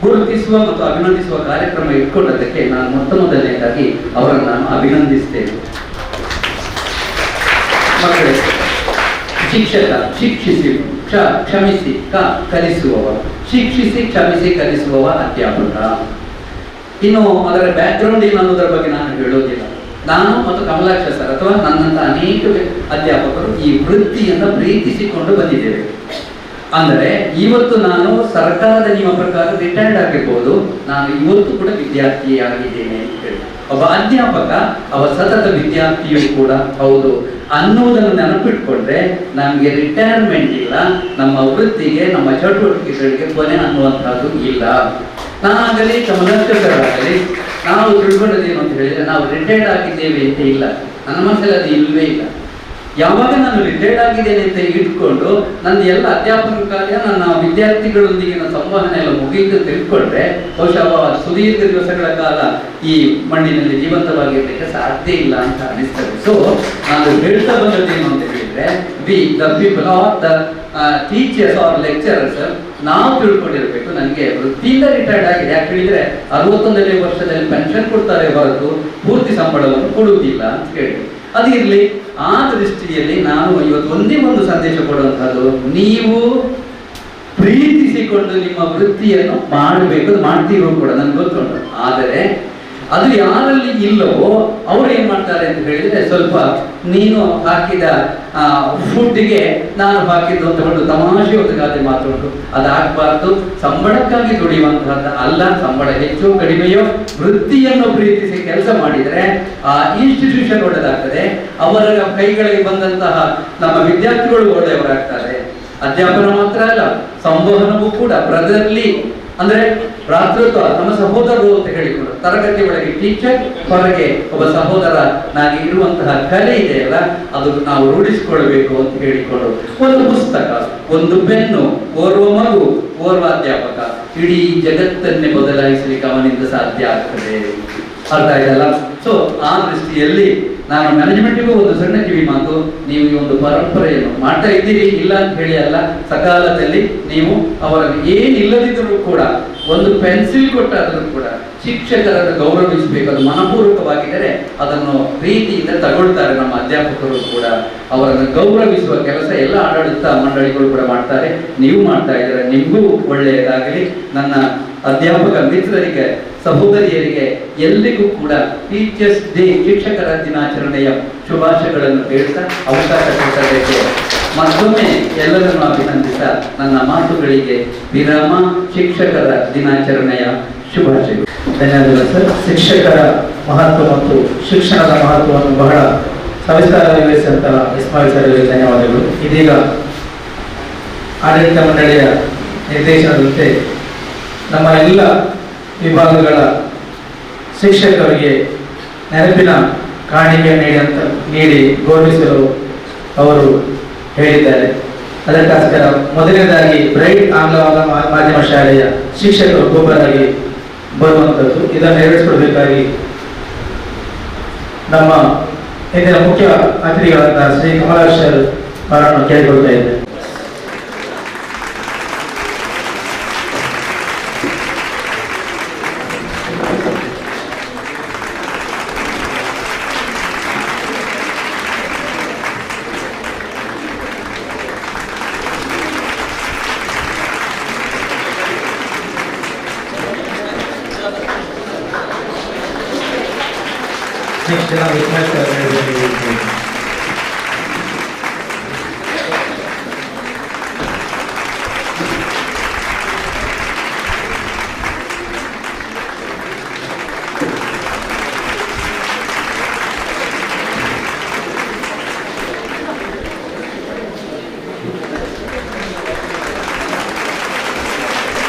ಗುರುತಿಸುವ ಮತ್ತು ಅಭಿನಂದಿಸುವ ಕಾರ್ಯಕ್ರಮ ಇಟ್ಕೊಂಡದಕ್ಕೆ ನಾನು ಮೊದಲನೇದಾಗಿ ಅವರನ್ನು ನಾನು ಅಭಿನಂದಿಸ್ತೇನೆ. ಮಕ್ಕಳೇ, ಶಿಕ್ಷಕ ಶಿಕ್ಷಿಸಿ ಕ್ಷಮಿಸಿ ಕಲಿಸುವವ, ಶಿಕ್ಷಿಸಿ ಕ್ಷಮಿಸಿ ಕಲಿಸುವವ ಅಧ್ಯಾಪಕ. ಇನ್ನು ಅದರ ಬ್ಯಾಕ್ಗ್ರೌಂಡ್ ಏನು ಅನ್ನೋದರ ಬಗ್ಗೆ ನಾನು ಹೇಳೋದಿಲ್ಲ. ನಾನು ಮತ್ತು ಕಮಲಾಕ್ಷ ಸರ್ ಅಥವಾ ನನ್ನಂತ ಅನೇಕ ಅಧ್ಯಾಪಕರು ಈ ವೃತ್ತಿಯನ್ನು ಪ್ರೀತಿಸಿಕೊಂಡು ಬಂದಿದ್ದೇವೆ. ಅಂದರೆ ಇವತ್ತು ನಾನು ಸರ್ಕಾರದ ನಿಯಮ ಪ್ರಕಾರ ರಿಟೈರ್ಡ್ ಆಗಿರ್ಬೋದು, ನಾನು ಇವತ್ತು ಕೂಡ ವಿದ್ಯಾರ್ಥಿಯಾಗಿದ್ದೇನೆ ಅಂತ ಹೇಳಿ. ಒಬ್ಬ ಅಧ್ಯಾಪಕ ಅವ ಸತತ ವಿದ್ಯಾರ್ಥಿಯೂ ಕೂಡ ಹೌದು ಅನ್ನುವುದನ್ನು ನೆನಪಿಟ್ಕೊಂಡ್ರೆ ನಮಗೆ ರಿಟೈರ್ಮೆಂಟ್ ಇಲ್ಲ, ನಮ್ಮ ವೃತ್ತಿಗೆ ನಮ್ಮ ಚಟುವಟಿಕೆಗಳಿಗೆ ಕೊನೆ ಅನ್ನುವಂಥದ್ದು ಇಲ್ಲ. ನಾನಾಗಲಿ ಕಮಲಾಕ್ಷರಾಗಲಿ ನಾವು ತಿಳ್ಕೊಂಡದೇನು ಅಂತ ಹೇಳಿದ್ರೆ ನಾವು ರಿಟೈರ್ಡ್ ಆಗಿದ್ದೇವೆ ಅಂತ ಇಲ್ಲ. ನನ್ನ ಮನಸ್ಸಲ್ಲಿ ಅದು ಇಲ್ಲವೇ ಇಲ್ಲ. ಯಾವಾಗ ನಾನು ರಿಟೈರ್ಡ್ ಆಗಿದ್ದೇನೆ ಅಂತ ಇಟ್ಕೊಂಡು ನನ್ನ ಎಲ್ಲ ಅಧ್ಯಾಪಕ ಕಾರ್ಯ ನನ್ನ ವಿದ್ಯಾರ್ಥಿಗಳೊಂದಿಗಿನ ಸಂವಹನ ಎಲ್ಲ ಮುಗಿದು ತಿಳ್ಕೊಂಡ್ರೆ ಬಹುಶಃ ಸುದೀರ್ಘ ದಿವಸಗಳ ಕಾಲ ಈ ಮಣ್ಣಿನಲ್ಲಿ ಜೀವಂತವಾಗಿರ್ಲಿಕ್ಕೆ ಸಾಧ್ಯ ಇಲ್ಲ ಅಂತ ಅನಿಸ್ತದೆ. ಸೊ ನಾನು ಹೇಳ್ತಾ ಬಂದದ್ದೇನು ಅಂತ ಹೇಳಿದ್ರೆ the people are the teachers R lecturers ನಾವು ತಿಳ್ಕೊಂಡಿರ್ಬೇಕು. ನನಗೆ ವೃತ್ತಿಯಿಂದ ರಿಟೈರ್ಡ್ ಆಗಿದೆ, ಯಾಕೆ ಹೇಳಿದ್ರೆ 61ನೇ ವರ್ಷದಲ್ಲಿ ಪೆನ್ಷನ್ ಕೊಡ್ತಾರೆ ಹೊರತು ಪೂರ್ತಿ ಸಂಬಳವನ್ನು ಕೊಡುವುದಿಲ್ಲ ಅಂತ ಹೇಳಿ. ಅದಿರಲಿ, ಆ ದೃಷ್ಟಿಯಲ್ಲಿ ನಾನು ಇವತ್ತು ಒಂದೇ ಒಂದು ಸಂದೇಶ ಕೊಡುವಂಥದ್ದು, ನೀವು ಪ್ರೀತಿಸಿಕೊಂಡು ನಿಮ್ಮ ವೃತ್ತಿಯನ್ನು ಮಾಡಬೇಕು. ಅದು ಮಾಡ್ತೀರೋ ಕೂಡ ನನಗೆ ಗೊತ್ತುಂಟು. ಆದರೆ ಅದು ಯಾರಲ್ಲಿ ಇಲ್ಲವೋ ಅವ್ರು ಏನ್ ಮಾಡ್ತಾರೆ ಅಂತ ಹೇಳಿದ್ರೆ ಸ್ವಲ್ಪ ನೀನು ಹಾಕಿದ ಫುಡ್ಗೆ ನಾನು ಹಾಕಿದ್ದು ಅಂತ ಒಂದು ತಮಾಷೆ ಒಂದು ಗಾದೆ ಮಾತುಂಟು. ಅದಾಗಬಾರ್ದು. ಸಂಬಳಕ್ಕಾಗಿ ದುಡಿಯುವಂತಹದ್ದು ಅಲ್ಲ. ಸಂಬಳ ಹೆಚ್ಚು ಕಡಿಮೆಯೋ ವೃತ್ತಿಯನ್ನು ಪ್ರೀತಿಸಿ ಕೆಲಸ ಮಾಡಿದರೆ ಆ ಇನ್ಸ್ಟಿಟ್ಯೂಷನ್ ಒಳ್ಳೆದಾಗ್ತದೆ. ಅವರ ಕೈಗಳಿಗೆ ಬಂದಂತಹ ನಮ್ಮ ವಿದ್ಯಾರ್ಥಿಗಳು ಒಳ್ಳೆಯವರಾಗ್ತಾರೆ. ಅಧ್ಯಾಪನ ಮಾತ್ರ ಅಲ್ಲ, ಸಂವಹನವೂ ಕೂಡ ಬ್ರದರ್ಲಿ ಅಂದ್ರೆ ಭ್ರಾತೃತ್ವ, ನಮ್ಮ ಸಹೋದರರು ಅಂತ ಹೇಳಿಕೊಂಡು ತರಗತಿ ಒಳಗೆ ಟೀಚರ್, ಹೊರಗೆ ಒಬ್ಬ ಸಹೋದರ ನಾಗಿ ಇರುವಂತಹ ಕಲೆ ಇದೆಯಲ್ಲ, ಅದು ನಾವು ರೂಢಿಸಿಕೊಳ್ಬೇಕು ಅಂತ ಹೇಳಿಕೊಂಡು ಒಂದು ಪುಸ್ತಕ, ಒಂದು ಪೆನ್ನು, ಓರ್ವ ಮಗು, ಓರ್ವ ಅಧ್ಯಾಪಕ, ಇಡೀ ಜಗತ್ತನ್ನೇ ಬದಲಾಯಿಸಲಿಕ್ಕೆ ಅವನಿಂದ ಸಾಧ್ಯ ಆಗ್ತದೆ. ಅರ್ಥ ಆಯ್ತಲ್ಲ? ಸೊ ಆ ದೃಷ್ಟಿಯಲ್ಲಿ ನಾನು ಮ್ಯಾನೇಜ್ಮೆಂಟಿಗೂ ಒಂದು ಸಣ್ಣ ಕಿವಿ ಮಾತು, ನೀವು ಈ ಒಂದು ಪರಂಪರೆಯನ್ನು ಮಾಡ್ತಾ ಇದ್ದೀರಿ, ಇಲ್ಲ ಅಂತ ಹೇಳಿ ಅಲ್ಲ. ಸಕಾಲದಲ್ಲಿ ನೀವು ಅವರಲ್ಲಿ ಏನಿಲ್ಲದಿದ್ದರೂ ಕೂಡ ಒಂದು ಪೆನ್ಸಿಲ್ ಕೊಟ್ಟಾದರೂ ಕೂಡ ಶಿಕ್ಷಕರನ್ನು ಗೌರವಿಸಬೇಕು. ಅದು ಮನಪೂರ್ವಕವಾಗಿದ್ದರೆ ಅದನ್ನು ಪ್ರೀತಿಯಿಂದ ತಗೊಳ್ತಾರೆ ನಮ್ಮ ಅಧ್ಯಾಪಕರು ಕೂಡ. ಅವರನ್ನು ಗೌರವಿಸುವ ಕೆಲಸ ಎಲ್ಲ ಆಡಳಿತ ಮಂಡಳಿಗಳು ಕೂಡ ಮಾಡ್ತಾರೆ. ನೀವು ಮಾಡ್ತಾ ಇದ್ದಾರೆ, ನಿಮಗೂ ಒಳ್ಳೆಯದಾಗಲಿ. ನನ್ನ ಅಧ್ಯಾಪಕ ಮಿತ್ರರಿಗೆ, ಸಹೋದರಿಯರಿಗೆ ಎಲ್ಲರಿಗೂ ಕೂಡ ಟೀಚರ್ಸ್ ಡೇ, ಶಿಕ್ಷಕರ ದಿನಾಚರಣೆಯ ಶುಭಾಶಯಗಳನ್ನು ಹೇಳ್ತಾ ಅವಕಾಶ ಕೊಟ್ಟದಕ್ಕೆ ಮತ್ತೊಮ್ಮೆ ಎಲ್ಲರನ್ನು ಅಭಿನಂದಿಸ ನನ್ನ ಮಾತುಗಳಿಗೆ ವಿರಾಮ. ಶಿಕ್ಷಕರ ದಿನಾಚರಣೆಯ ಶುಭಾಶಯಗಳು. ಧನ್ಯವಾದಗಳು ಸರ್. ಶಿಕ್ಷಕರ ಮಹತ್ವ ಮತ್ತು ಶಿಕ್ಷಣದ ಮಹತ್ವವನ್ನು ಬಹಳ ಸವಿಸ್ತಾರವಾಗಿ ವಿವರಿಸಿದಂತಹ ಇಸ್ಮಾಯಿಲ್ ಸರ್ ಅವರಿಗೆ ಧನ್ಯವಾದಗಳು. ಇದೀಗ ಆಡಳಿತ ಮಂಡಳಿಯ ನಿರ್ದೇಶನದಂತೆ ನಮ್ಮ ಎಲ್ಲ ವಿಭಾಗಗಳ ಶಿಕ್ಷಕರಿಗೆ ನೆನಪಿನ ಕಾಣಿಕೆ ನೀಡಿ ಗೌರವಿಸಲು ಅವರು ಹೇಳಿದ್ದಾರೆ. ಅದಕ್ಕೋಸ್ಕರ ಮೊದಲನೇದಾಗಿ ಬ್ರೈಟ್ ಆಂಗ್ಲ ಮಾಧ್ಯಮ ಶಾಲೆಯ ಶಿಕ್ಷಕರು ಒಬ್ಬರಾಗಿ ಬರುವಂಥದ್ದು, ಇದನ್ನು ನೆರವೇರಿಸಿಕೊಡಬೇಕಾಗಿ ನಮ್ಮ ಇಂದಿನ ಮುಖ್ಯ ಅತಿಥಿಗಳಾದ ಶ್ರೀ ಕಮಲಾಕ್ಷ ಅವರನ್ನು ಕೇಳಿಕೊಳ್ತಾ ಇದ್ದೇನೆ.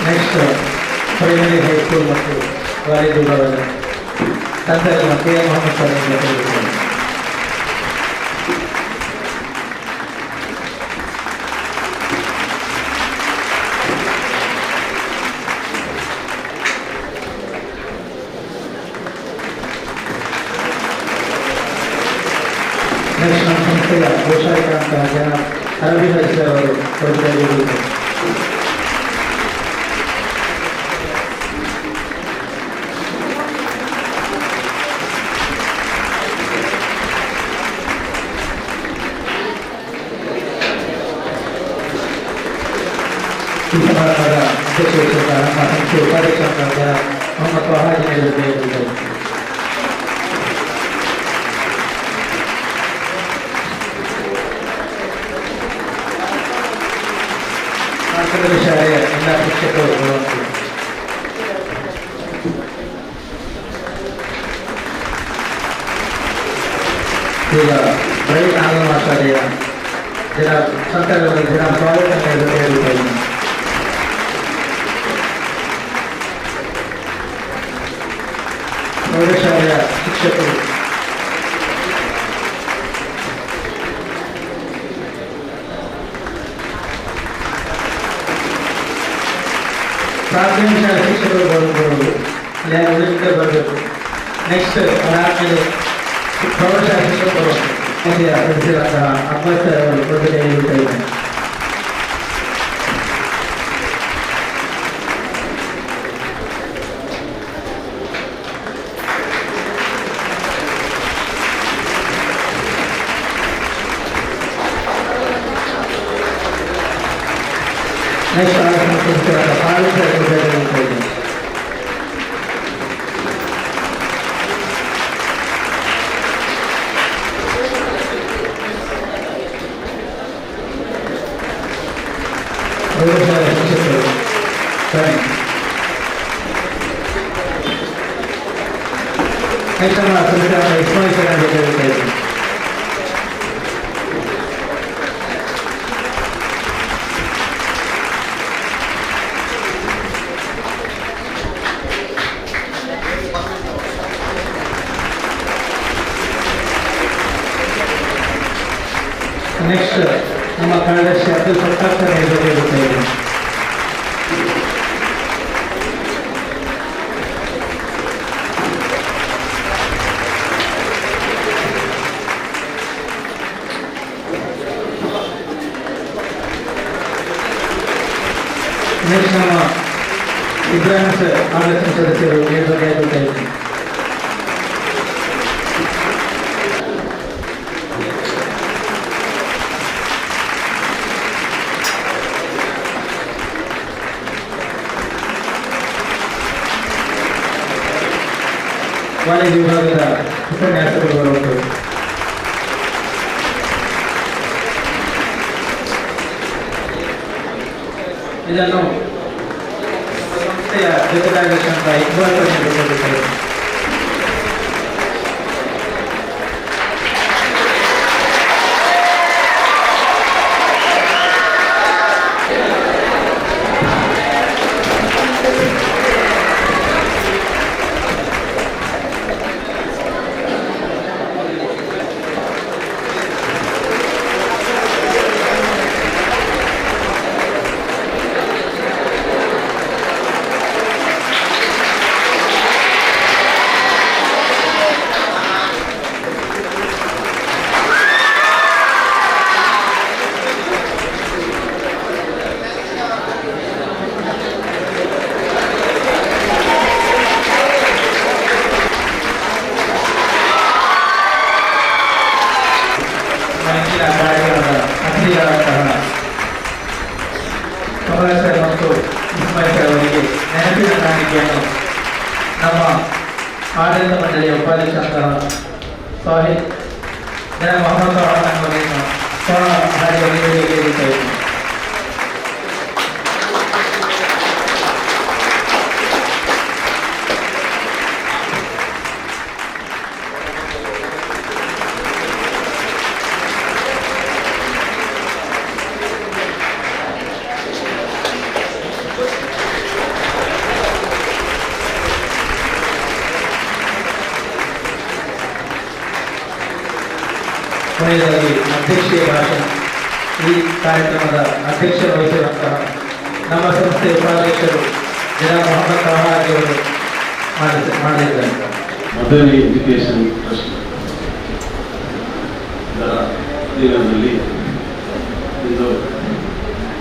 ನೆಕ್ಸ್ಟ್ ಪ್ರೈಮರಿ ಹೈಸ್ಕೂಲ್ ಮತ್ತು ಕಾಲೇಜು ವಿಭಾಗದ ಸಂಚಾಲಕ ಕೆ ಮೊಹಮ್ಮದ್ ಸರ್ ಅವರಿಗೆ ನೆಕ್ಸ್ಟ್ ನಮ್ಮ ಸಂಸ್ಥೆಯ ಘೋಷಣೆ ಸಂಪಾದಕರಂತಹ ಜನ ಅರವಿಂದ ಸರ್ ಅವರು ಕೊಡುತ್ತಾರೆ. ಈ ಸಮಾರಂಭದ ಅಧ್ಯಕ್ಷರಾದ ನಮ್ಮ ಸಂಸ್ಥೆ ಉಪಾಧ್ಯಕ್ಷರಾದ ಮೊಹಮ್ಮದ್ ವಹಾಜಿನ ಜೊತೆ ಪ್ರಾಥಮಿಕ ಶಾಲೆಯ ಎಲ್ಲ ಶಿಕ್ಷಕರು ಬರುವಂತೆ ಈಗ ಬ್ರೈಟ್ ಆಂಗ್ಲ ಶಾಲೆಯ ಸಂತಗಳ ಸ್ವಾಗತ ನೀಡುತ್ತೇನೆ. ಪ್ರೌಢಶಾಲೆಯ ಶಿಕ್ಷಕರು ಪ್ರಾಥಮಿಕ ಶಾಲಾ ಶಿಕ್ಷಕರು ಬರಬಹುದು, ಉಳಿದ ಬರಬೇಕು. ನೆಕ್ಸ್ಟ್ ಅದಾದಮೇಲೆ ಪ್ರೌಢಶಾಲಾ ಶಿಕ್ಷಕರು ನಡೆಸಿದಂತಹ ಅಬ್ಬಾಸ್ ಅವರು ಕೊಡುಗೆ ನೀಡುತ್ತಾರೆ. ನೆಕ್ಸ್ಟ್ ನೆಕ್ಸ್ಟ್ ನಮ್ಮ ಕಾರ್ಯದರ್ಶಿ ಅಬ್ದುಲ್ ಸತ್ತಾರ್ ಸರ್ ಇರುತ್ತಾರೆ. ನೆಕ್ಸ್ಟ್ ನಮ್ಮ ಇಬ್ರಾಹಿಂ ಸರ್ ಆಡಳಿತ ಸದಸ್ಯರು ಇರುತ್ತಾರೆ. ವಾಣಿಜ್ಯ ವಿಭಾಗದ ಉಪನ್ಯಾಸಕರು ಬರುವಂಥದ್ದು. ಇದನ್ನು ಸಂಸ್ಥೆಯ ಜೊತೆಗಾಗಿರುವಂತಹ ಇಕ್ಬಾಲ್ ನೀಡುತ್ತಿದ್ದಾರೆ. ಕಮಲ ಸರ್ ಮತ್ತು ಇಸ್ಮಾಯಿಲ್ ಸರ್ ಅವರಿಗೆ ನೆನಪಿನ ಕಾಣಿಕೆಯನ್ನು ನಮ್ಮ ಆಡಳಿತ ಮಂಡಳಿಯ ಉಪಾಧ್ಯಕ್ಷರಾದ ಸಾಹಿಬ್ ಜನ ಮೊಹಮ್ಮದ್ ಅವರನ್ನು ಹಾಡಿಗೆ ಕೊನೆಯದಾಗಿ ಅಧ್ಯಕ್ಷೀಯ ಭಾಷಣ ಈ ಕಾರ್ಯಕ್ರಮದ ಅಧ್ಯಕ್ಷರ ವಹಿಸಿರುವಂತಹ ನಮ್ಮ ಸಂಸ್ಥೆಯ ಉಪಾಧ್ಯಕ್ಷರು ಜನ ಮೊಹಮ್ಮದ್ ವಹಾಜಿ ಅವರು ಮಾಡಿದ್ದಾರೆ. ಮದನಿ ಎಜುಕೇಶನ್ ಟ್ರಸ್ಟ್ ಇದರ ಅಧೀನದಲ್ಲಿ ಇಂದು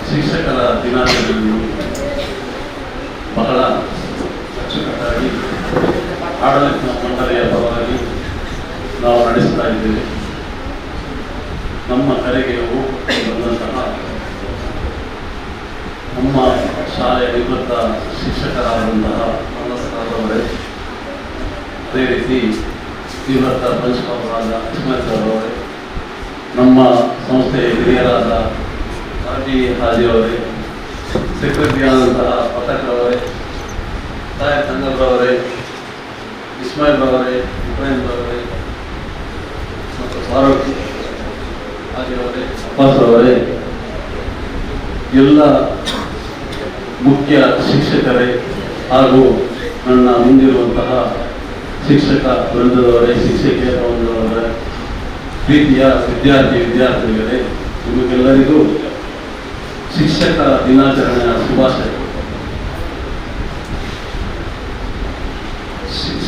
ಶಿಕ್ಷಕರ ದಿನಾಚರಣೆಯನ್ನು ಬಹಳ ಅಚ್ಚುಕಟ್ಟಾಗಿ ಆಡಳಿತ ಮಂಡಳಿಯ ಪರವಾಗಿ ನಾವು ನಡೆಸ್ತಾ ಇದ್ದೇವೆ. ನಮ್ಮ ಕರೆಗೆ ಬಂದಂತಹ ನಮ್ಮ ಶಾಲೆಯ ನಿವೃತ್ತ ಶಿಕ್ಷಕರಾದಂತಹ ಮನಸ್ಸಾದವರೇ, ಅದೇ ರೀತಿ ನಿವೃತ್ತ ಪ್ರಿನ್ಸಿಪಾಲರಾದ ಇಸ್ಮಾಯಿಲ್ ಸರ್ ಅವರೇ, ನಮ್ಮ ಸಂಸ್ಥೆಯ ಹಿರಿಯರಾದ ಆರ್ಜಿ ಹಾಜಿಯವರೇ, ಸೆಕ್ರೆಟರಿ ಆದಂತಹ ಪತಕ್ರವರೇ, ತಾಯರ್ ತಂಗಲ್ರವರೇ, ಇಸ್ಮಾಯಿಲ್ ಅವರೇ, ಇಬ್ರಾಹಿಂ ಅವರೇ ಮತ್ತು ಫಾರೂಕ್ ಹಾಜಿಯವರೇ, ಅಬ್ಬಾಸ್ ಅವರೇ, ಎಲ್ಲ ಮುಖ್ಯ ಶಿಕ್ಷಕರೇ ಹಾಗೂ ನನ್ನ ಮುಂದಿರುವಂತಹ ಶಿಕ್ಷಕ ವೃಂದದವರೇ, ಶಿಕ್ಷಕಿಯರ ವೃಂದದವರೇ, ಪ್ರೀತಿಯ ವಿದ್ಯಾರ್ಥಿನಿಗಳೇ, ನಿಮಗೆಲ್ಲರಿಗೂ ಶಿಕ್ಷಕ ದಿನಾಚರಣೆಯ ಶುಭಾಶಯಗಳು.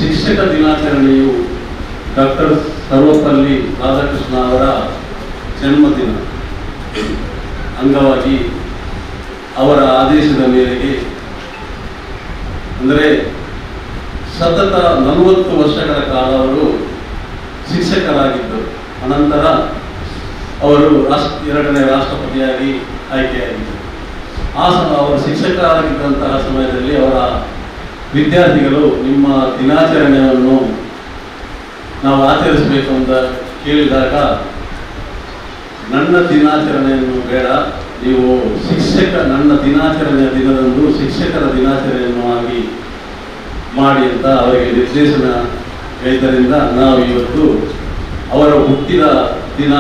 ಶಿಕ್ಷಕ ದಿನಾಚರಣೆಯು ಡಾಕ್ಟರ್ ಸರ್ವಪಲ್ಲಿ ರಾಧಾಕೃಷ್ಣ ಅವರ ಜನ್ಮದಿನ ಅಂಗವಾಗಿ ಅವರ ಆದೇಶದ ಮೇರೆಗೆ, ಅಂದರೆ ಸತತ 40 ವರ್ಷಗಳ ಕಾಲ ಅವರು ಶಿಕ್ಷಕರಾಗಿದ್ದರು. ಅನಂತರ ಅವರು 2ನೇ ರಾಷ್ಟ್ರಪತಿಯಾಗಿ ಆಯ್ಕೆಯಾಗಿದ್ದರು. ಅವರು ಶಿಕ್ಷಕರಾಗಿದ್ದಂತಹ ಸಮಯದಲ್ಲಿ ಅವರ ವಿದ್ಯಾರ್ಥಿಗಳು ನಿಮ್ಮ ದಿನಾಚರಣೆಯನ್ನು ನಾವು ಆಚರಿಸಬೇಕು ಅಂತ ಕೇಳಿದಾಗ, ನನ್ನ ದಿನಾಚರಣೆಯನ್ನು ಬೇಡ, ನೀವು ನನ್ನ ದಿನಾಚರಣೆಯ ದಿನದಂದು ಶಿಕ್ಷಕರ ದಿನಾಚರಣೆಯನ್ನು ಆಗಿ ಮಾಡಿ ಅಂತ ಅವರಿಗೆ ನಿರ್ದೇಶನ ಗೈದರಿಂದ ನಾವು ಇವತ್ತು ಅವರ ಹುಟ್ಟಿದ ದಿನ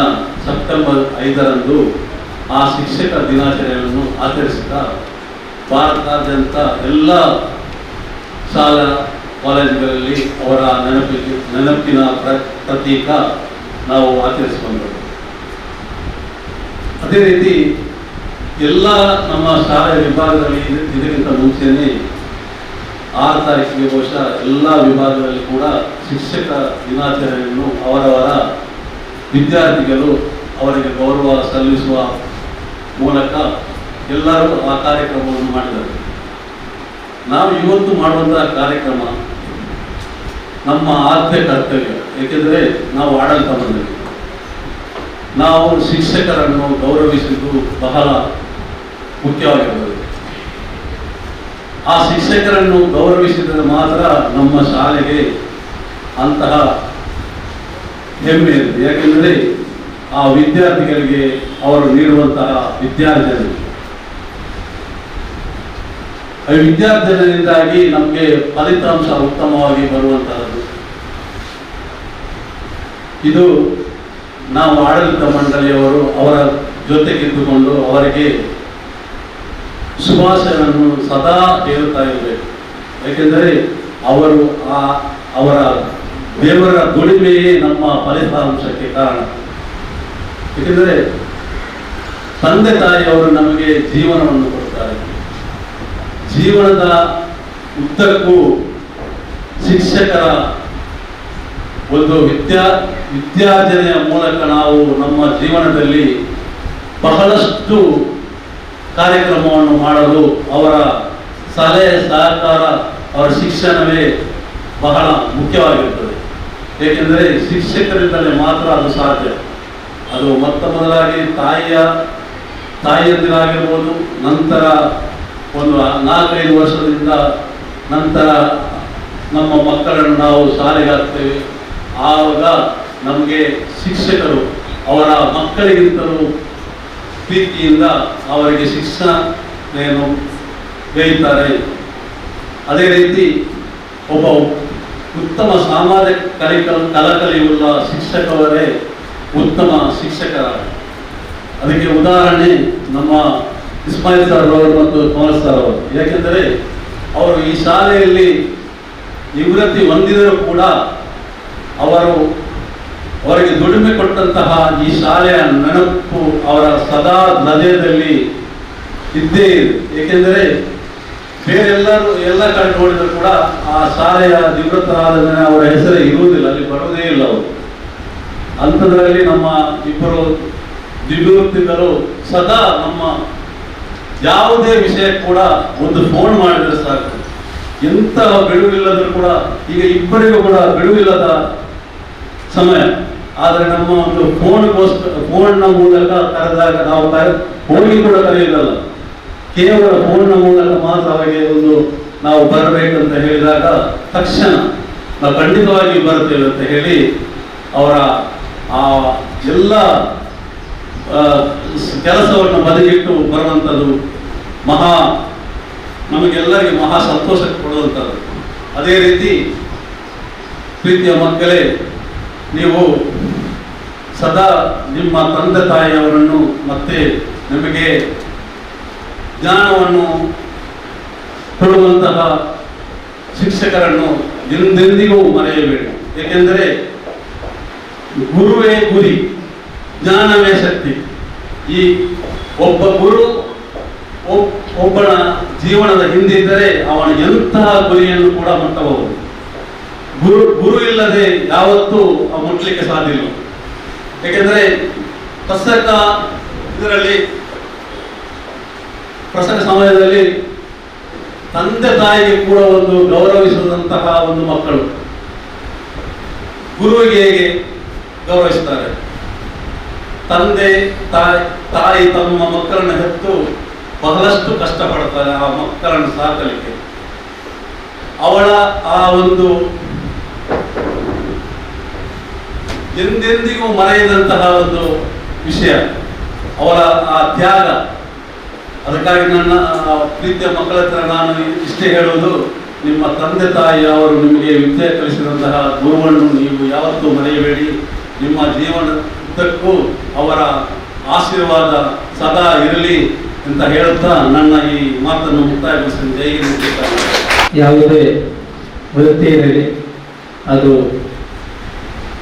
ಸೆಪ್ಟೆಂಬರ್ 5ರಂದು ಆ ಶಿಕ್ಷಕ ದಿನಾಚರಣೆಯನ್ನು ಆಚರಿಸುತ್ತಾ ಭಾರತಾದ್ಯಂತ ಎಲ್ಲ ಶಾಲಾ ಕಾಲೇಜುಗಳಲ್ಲಿ ಅವರ ನೆನಪಿನ ಪ್ರತೀಕ ನಾವು ಆಚರಿಸಿಕೊಂಡರು. ಅದೇ ರೀತಿ ಎಲ್ಲ ನಮ್ಮ ಶಾಲೆಯ ವಿಭಾಗದಲ್ಲಿ ಇದಕ್ಕಿಂತ ಮುಂಚೆನೇ 6 ತಾರೀಕಿಗೆ ಬಹುಶಃ ಎಲ್ಲ ವಿಭಾಗದಲ್ಲಿ ಕೂಡ ಶಿಕ್ಷಕ ದಿನಾಚರಣೆಯನ್ನು ಅವರವರ ವಿದ್ಯಾರ್ಥಿಗಳು ಅವರಿಗೆ ಗೌರವ ಸಲ್ಲಿಸುವ ಮೂಲಕ ಎಲ್ಲರೂ ಆ ಕಾರ್ಯಕ್ರಮವನ್ನು ಮಾಡಿದರು. ನಾವು ಇವತ್ತು ಮಾಡುವಂತಹ ಕಾರ್ಯಕ್ರಮ ನಮ್ಮ ಆದ್ಯ ಕರ್ತವ್ಯ. ಏಕೆಂದರೆ ನಾವು ಆಡಳಿತ ಮಂಡಳಿ, ನಾವು ಶಿಕ್ಷಕರನ್ನು ಗೌರವಿಸುವುದು ಬಹಳ ಮುಖ್ಯವಾಗಿರುತ್ತದೆ. ಆ ಶಿಕ್ಷಕರನ್ನು ಗೌರವಿಸಿದರೆ ಮಾತ್ರ ನಮ್ಮ ಶಾಲೆಗೆ ಅಂತಹ ಹೆಮ್ಮೆ ಇರುತ್ತೆ. ಯಾಕೆಂದರೆ ಆ ವಿದ್ಯಾರ್ಥಿಗಳಿಗೆ ಅವರು ನೀಡುವಂತಹ ವಿದ್ಯಾರ್ಜನೆಯಿಂದಾಗಿ ನಮಗೆ ಫಲಿತಾಂಶ ಉತ್ತಮವಾಗಿ ಬರುವಂತಹದ್ದು. ಇದು ನಾವು ಆಡಳಿತ ಮಂಡಳಿಯವರು ಅವರ ಜೊತೆಗಿದ್ದುಕೊಂಡು ಅವರಿಗೆ ಶುಭಾಶಯವನ್ನು ಸದಾ ಹೇಳುತ್ತಾ ಇರಬೇಕು. ಏಕೆಂದರೆ ಅವರ ದೇವರ ದುಡಿಮೆಯೇ ನಮ್ಮ ಫಲಿತಾಂಶಕ್ಕೆ ಕಾರಣ. ಏಕೆಂದರೆ ತಂದೆ ತಾಯಿಯವರು ನಮಗೆ ಜೀವನವನ್ನು ಕೊಡ್ತಾರೆ. ಜೀವನದ ಉದ್ದಕ್ಕೂ ಶಿಕ್ಷಕರ ಒಂದು ವಿದ್ಯಾರ್ಜನೆಯ ಮೂಲಕ ನಾವು ನಮ್ಮ ಜೀವನದಲ್ಲಿ ಬಹಳಷ್ಟು ಕಾರ್ಯಕ್ರಮವನ್ನು ಮಾಡಲು ಅವರ ಸಲಹೆ ಸಹಕಾರ, ಅವರ ಶಿಕ್ಷಣವೇ ಬಹಳ ಮುಖ್ಯವಾಗಿರುತ್ತದೆ. ಏಕೆಂದರೆ ಶಿಕ್ಷಕರಿಂದಲೇ ಮಾತ್ರ ಅದು ಸಾಧ್ಯ. ಅದು ಮೊದಲಾಗಿ ತಾಯಿಯಂದಿರಾಗಿರ್ಬೋದು, ನಂತರ ಒಂದು 4-5 ವರ್ಷದಿಂದ ನಂತರ ನಮ್ಮ ಮಕ್ಕಳನ್ನು ನಾವು ಶಾಲೆಗೆ ಹಾಕ್ತೇವೆ. ಆವಾಗ ನಮಗೆ ಶಿಕ್ಷಕರು ಅವರ ಮಕ್ಕಳಿಗಿಂತಲೂ ಪ್ರೀತಿಯಿಂದ ಅವರಿಗೆ ಶಿಕ್ಷಣೆಯನ್ನು ಗೈತಾರೆ. ಅದೇ ರೀತಿ ಒಬ್ಬ ಉತ್ತಮ ಸಾಮಾಜಿಕ ಕಳಕಳಿಯುಳ್ಳ ಶಿಕ್ಷಕರೇ ಉತ್ತಮ ಶಿಕ್ಷಕರಾಗ. ಅದಕ್ಕೆ ಉದಾಹರಣೆ ನಮ್ಮ ಇಸ್ಮಾಯಿಲ್ ಸರ್ ಅವರು ಮತ್ತು ಕಮಲ್ ಸರ್ ಅವರು. ಯಾಕೆಂದರೆ ಅವರು ಈ ಶಾಲೆಯಲ್ಲಿ ನಿವೃತ್ತಿ ಹೊಂದಿದರೂ ಕೂಡ ಅವರಿಗೆ ದುಡಿಮೆ ಕೊಟ್ಟಂತಹ ಈ ಶಾಲೆಯ ನೆನಪು ಅವರ ಸದಾ ಹೃದಯದಲ್ಲಿ ಇದ್ದೇ ಇದೆ. ಏಕೆಂದರೆ ಎಲ್ಲ ಕಡೆ ನೋಡಿದರೂ ಕೂಡ ಆ ಶಾಲೆಯ ನಿವೃತ್ತರಾದ ಅವರ ಹೆಸರೇ ಇರುವುದಿಲ್ಲ, ಅಲ್ಲಿ ಬರುವುದೇ ಇಲ್ಲ ಅವರು. ಅಂಥದ್ರಲ್ಲಿ ನಮ್ಮ ಇಬ್ಬರು ದಿವ್ಯವೃತ್ತಿಗಳು ಸದಾ ನಮ್ಮ ಯಾವುದೇ ವಿಷಯ ಕೂಡ ಒಂದು ಫೋನ್ ಮಾಡಿದ್ರೆ ಸಾಕು, ಎಂತಹ ಬಿಡುವಿಲ್ಲದರೂ ಕೂಡ, ಈಗ ಇಬ್ಬರಿಗೂ ಕೂಡ ಬಿಡುವಿಲ್ಲದ ಸಮಯ, ಆದರೆ ನಮ್ಮ ಒಂದು ಫೋನ್ನ ಮೂಲಕ ಕರೆದಾಗ ನಾವು ಹೋಗಿ ಕೂಡ ಕರೆಯುವುದಲ್ಲ, ಕೇವಲ ಫೋನ್ನ ಮೂಲಕ ಮಾತ್ರ ಅವರಿಗೆ ಒಂದು ನಾವು ಬರಬೇಕಂತ ಹೇಳಿದಾಗ ತಕ್ಷಣ ನಾವು ಖಂಡಿತವಾಗಿ ಬರ್ತೇವೆ ಅಂತ ಹೇಳಿ ಅವರ ಆ ಎಲ್ಲ ಕೆಲಸವನ್ನು ಬದಿಗಿಟ್ಟು ಬರುವಂಥದ್ದು ನಮಗೆಲ್ಲರಿಗೆ ಮಹಾ ಸಂತೋಷ ಕೊಡುವಂಥದ್ದು. ಅದೇ ರೀತಿ ಪ್ರೀತಿಯ ಮಕ್ಕಳೇ, ನೀವು ಸದಾ ನಿಮ್ಮ ತಂದೆ ತಾಯಿಯವರನ್ನು ಮತ್ತೆ ನಿಮಗೆ ಜ್ಞಾನವನ್ನು ಕೊಡುವಂತಹ ಶಿಕ್ಷಕರನ್ನು ಎಂದೆಂದಿಗೂ ಮರೆಯಬೇಡಿ. ಏಕೆಂದರೆ ಗುರುವೇ ಗುರಿ, ಜ್ಞಾನವೇ ಶಕ್ತಿ. ಈ ಒಬ್ಬ ಗುರು ಒಬ್ಬನ ಜೀವನದ ಹಿಂದಿದ್ದರೆ ಅವನ ಎಂತಹ ಗುರಿಯನ್ನು ಕೂಡ ಮುಟ್ಟಬಹುದು. ಗುರು ಇಲ್ಲದೆ ಯಾವತ್ತೂ ಮುಟ್ಟಲಿಕ್ಕೆ ಸಾಧ್ಯ ಇಲ್ಲ. ಏಕೆಂದರೆ ಪ್ರಸಂಗ ಸಮಯದಲ್ಲಿ ತಂದೆ ತಾಯಿಗೆ ಕೂಡ ಒಂದು ಗೌರವಿಸುವಂತಹ ಒಂದು ಮಕ್ಕಳು ಗುರುವಿಗೆ ಹೇಗೆ ಗೌರವಿಸ್ತಾರೆ. ತಂದೆ ತಾಯಿ ತಮ್ಮ ಮಕ್ಕಳನ್ನು ಹೆತ್ತು ಬಹಳಷ್ಟು ಕಷ್ಟಪಡ್ತಾರೆ ಆ ಮಕ್ಕಳನ್ನು ಸಾಕಲಿಕ್ಕೆ. ಅವಳ ಆ ಒಂದು ಎಂದೆಂದಿಗೂ ಮರೆಯದಂತಹ ಒಂದು ವಿಷಯ, ಅವರ ಆ ತ್ಯಾಗ. ಅದಕ್ಕಾಗಿ ನನ್ನ ಪ್ರೀತಿಯ ಮಕ್ಕಳ ಹತ್ರ ನಾನು ಇಷ್ಟೇ ಹೇಳುವುದು, ನಿಮ್ಮ ತಂದೆ ತಾಯಿ ಅವರು ನಿಮಗೆ ವಿದ್ಯೆ ಕಲಿಸಿದಂತಹ ಗುರುವನ್ನು ನೀವು ಯಾವತ್ತೂ ಮರೆಯಬೇಡಿ. ನಿಮ್ಮ ಜೀವನದ್ದಕ್ಕೂ ಅವರ ಆಶೀರ್ವಾದ ಸದಾ ಇರಲಿ ಅಂತ ಹೇಳುತ್ತಾ ನನ್ನ ಈ ಮಾತನ್ನು ಮುಕ್ತಾಯಗೊಳಿಸಿ ಜೈ ಹಿಂದ್. ಯಾವುದೇ ವೃತ್ತಿ ಇರಲಿ, ಅದು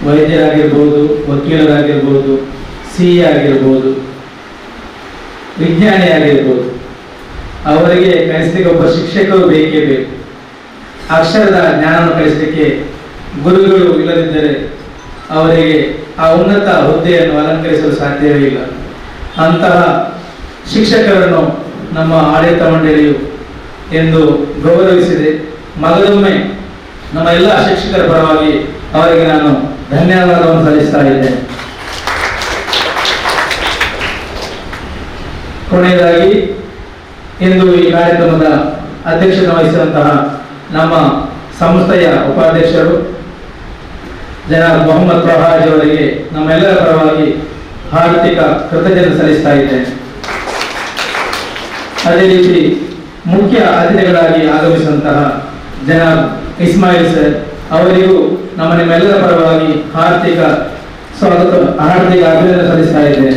ವೈದ್ಯರಾಗಿರ್ಬೋದು, ವಕೀಲರಾಗಿರ್ಬೋದು, CA ಆಗಿರ್ಬೋದು, ವಿಜ್ಞಾನಿ ಆಗಿರ್ಬೋದು, ಅವರಿಗೆ ಕಲಿಸಲಿಕ್ಕೆ ಒಬ್ಬ ಶಿಕ್ಷಕರು ಬೇಕೇ ಬೇಕು. ಅಕ್ಷರದ ಜ್ಞಾನವನ್ನು ಕಲಿಸಲಿಕ್ಕೆ ಗುರುಗಳು ಇಲ್ಲದಿದ್ದರೆ ಅವರಿಗೆ ಆ ಉನ್ನತ ಹುದ್ದೆಯನ್ನು ಅಲಂಕರಿಸಲು ಸಾಧ್ಯವೇ ಇಲ್ಲ. ಅಂತಹ ಶಿಕ್ಷಕರನ್ನು ನಮ್ಮ ಆಡಳಿತ ಮಂಡಳಿಯು ಎಂದು ಗೌರವಿಸಿದೆ. ಮಗದೊಮ್ಮೆ ನಮ್ಮ ಎಲ್ಲ ಶಿಕ್ಷಕರ ಪರವಾಗಿ ಅವರಿಗೆ ನಾನು ಧನ್ಯವಾದವನ್ನು ಸಲ್ಲಿಸ್ತಾ ಇದ್ದೇನೆ. ಕೊನೆಯದಾಗಿ ಇಂದು ಈ ಕಾರ್ಯಕ್ರಮದ ಅಧ್ಯಕ್ಷತೆ ವಹಿಸಿದಂತಹ ನಮ್ಮ ಸಂಸ್ಥೆಯ ಉಪಾಧ್ಯಕ್ಷರು ಜನಾಬ್ ಮೊಹಮ್ಮದ್ ಪ್ರಹಾಜ್ ಅವರಿಗೆ ನಮ್ಮೆಲ್ಲರ ಪರವಾಗಿ ಹಾರ್ದಿಕ ಕೃತಜ್ಞತೆ ಸಲ್ಲಿಸ್ತಾ ಇದ್ದೇನೆ. ಅದೇ ರೀತಿ ಮುಖ್ಯ ಅತಿಥಿಗಳಾಗಿ ಆಗಮಿಸಿದಂತಹ ಜನಾಬ್ ಇಸ್ಮಾಯಿಲ್ ಸರ್ ಅವರಿಗೂ ನಿಮ್ಮೆಲ್ಲರ ಪರವಾಗಿ ಹಾರ್ದಿಕ ಅಭಿನಂದನೆ ಸಲ್ಲಿಸ್ತಾ ಇದ್ದೇನೆ.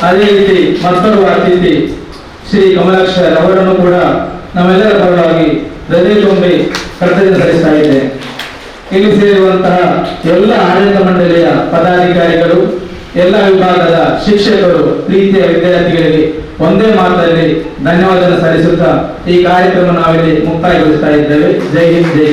ಅದೇ ರೀತಿ ಮತ್ತೊಬ್ಬ ಅತಿಥಿ ಶ್ರೀ ಕಮಲಾಕ್ಷರ್ ಅವರನ್ನು ಕೂಡ ನಮ್ಮೆಲ್ಲರ ಪರವಾಗಿ ಹೃದಯ ತುಂಬಿ ಕೃತಜ್ಞತೆ ಸಲ್ಲಿಸ್ತಾ ಇದ್ದೇನೆ. ಇಲ್ಲಿ ಸೇರಿರುವಂತಹ ಎಲ್ಲ ಆಡಳಿತ ಮಂಡಳಿಯ ಪದಾಧಿಕಾರಿಗಳು, ಎಲ್ಲ ವಿಭಾಗದ ಶಿಕ್ಷಕರು, ಪ್ರೀತಿಯ ವಿದ್ಯಾರ್ಥಿಗಳಿಗೆ ಒಂದೇ ಮಾತಲ್ಲಿ ಧನ್ಯವಾದ ಸಲ್ಲಿಸುತ್ತಾ ಈ ಕಾರ್ಯಕ್ರಮ ನಾವಿಲ್ಲಿ ಮುಕ್ತಾಯಗೊಳಿಸ್ತಾ ಇದ್ದೇವೆ. ಜೈ ಹಿಂದ್, ಜೈ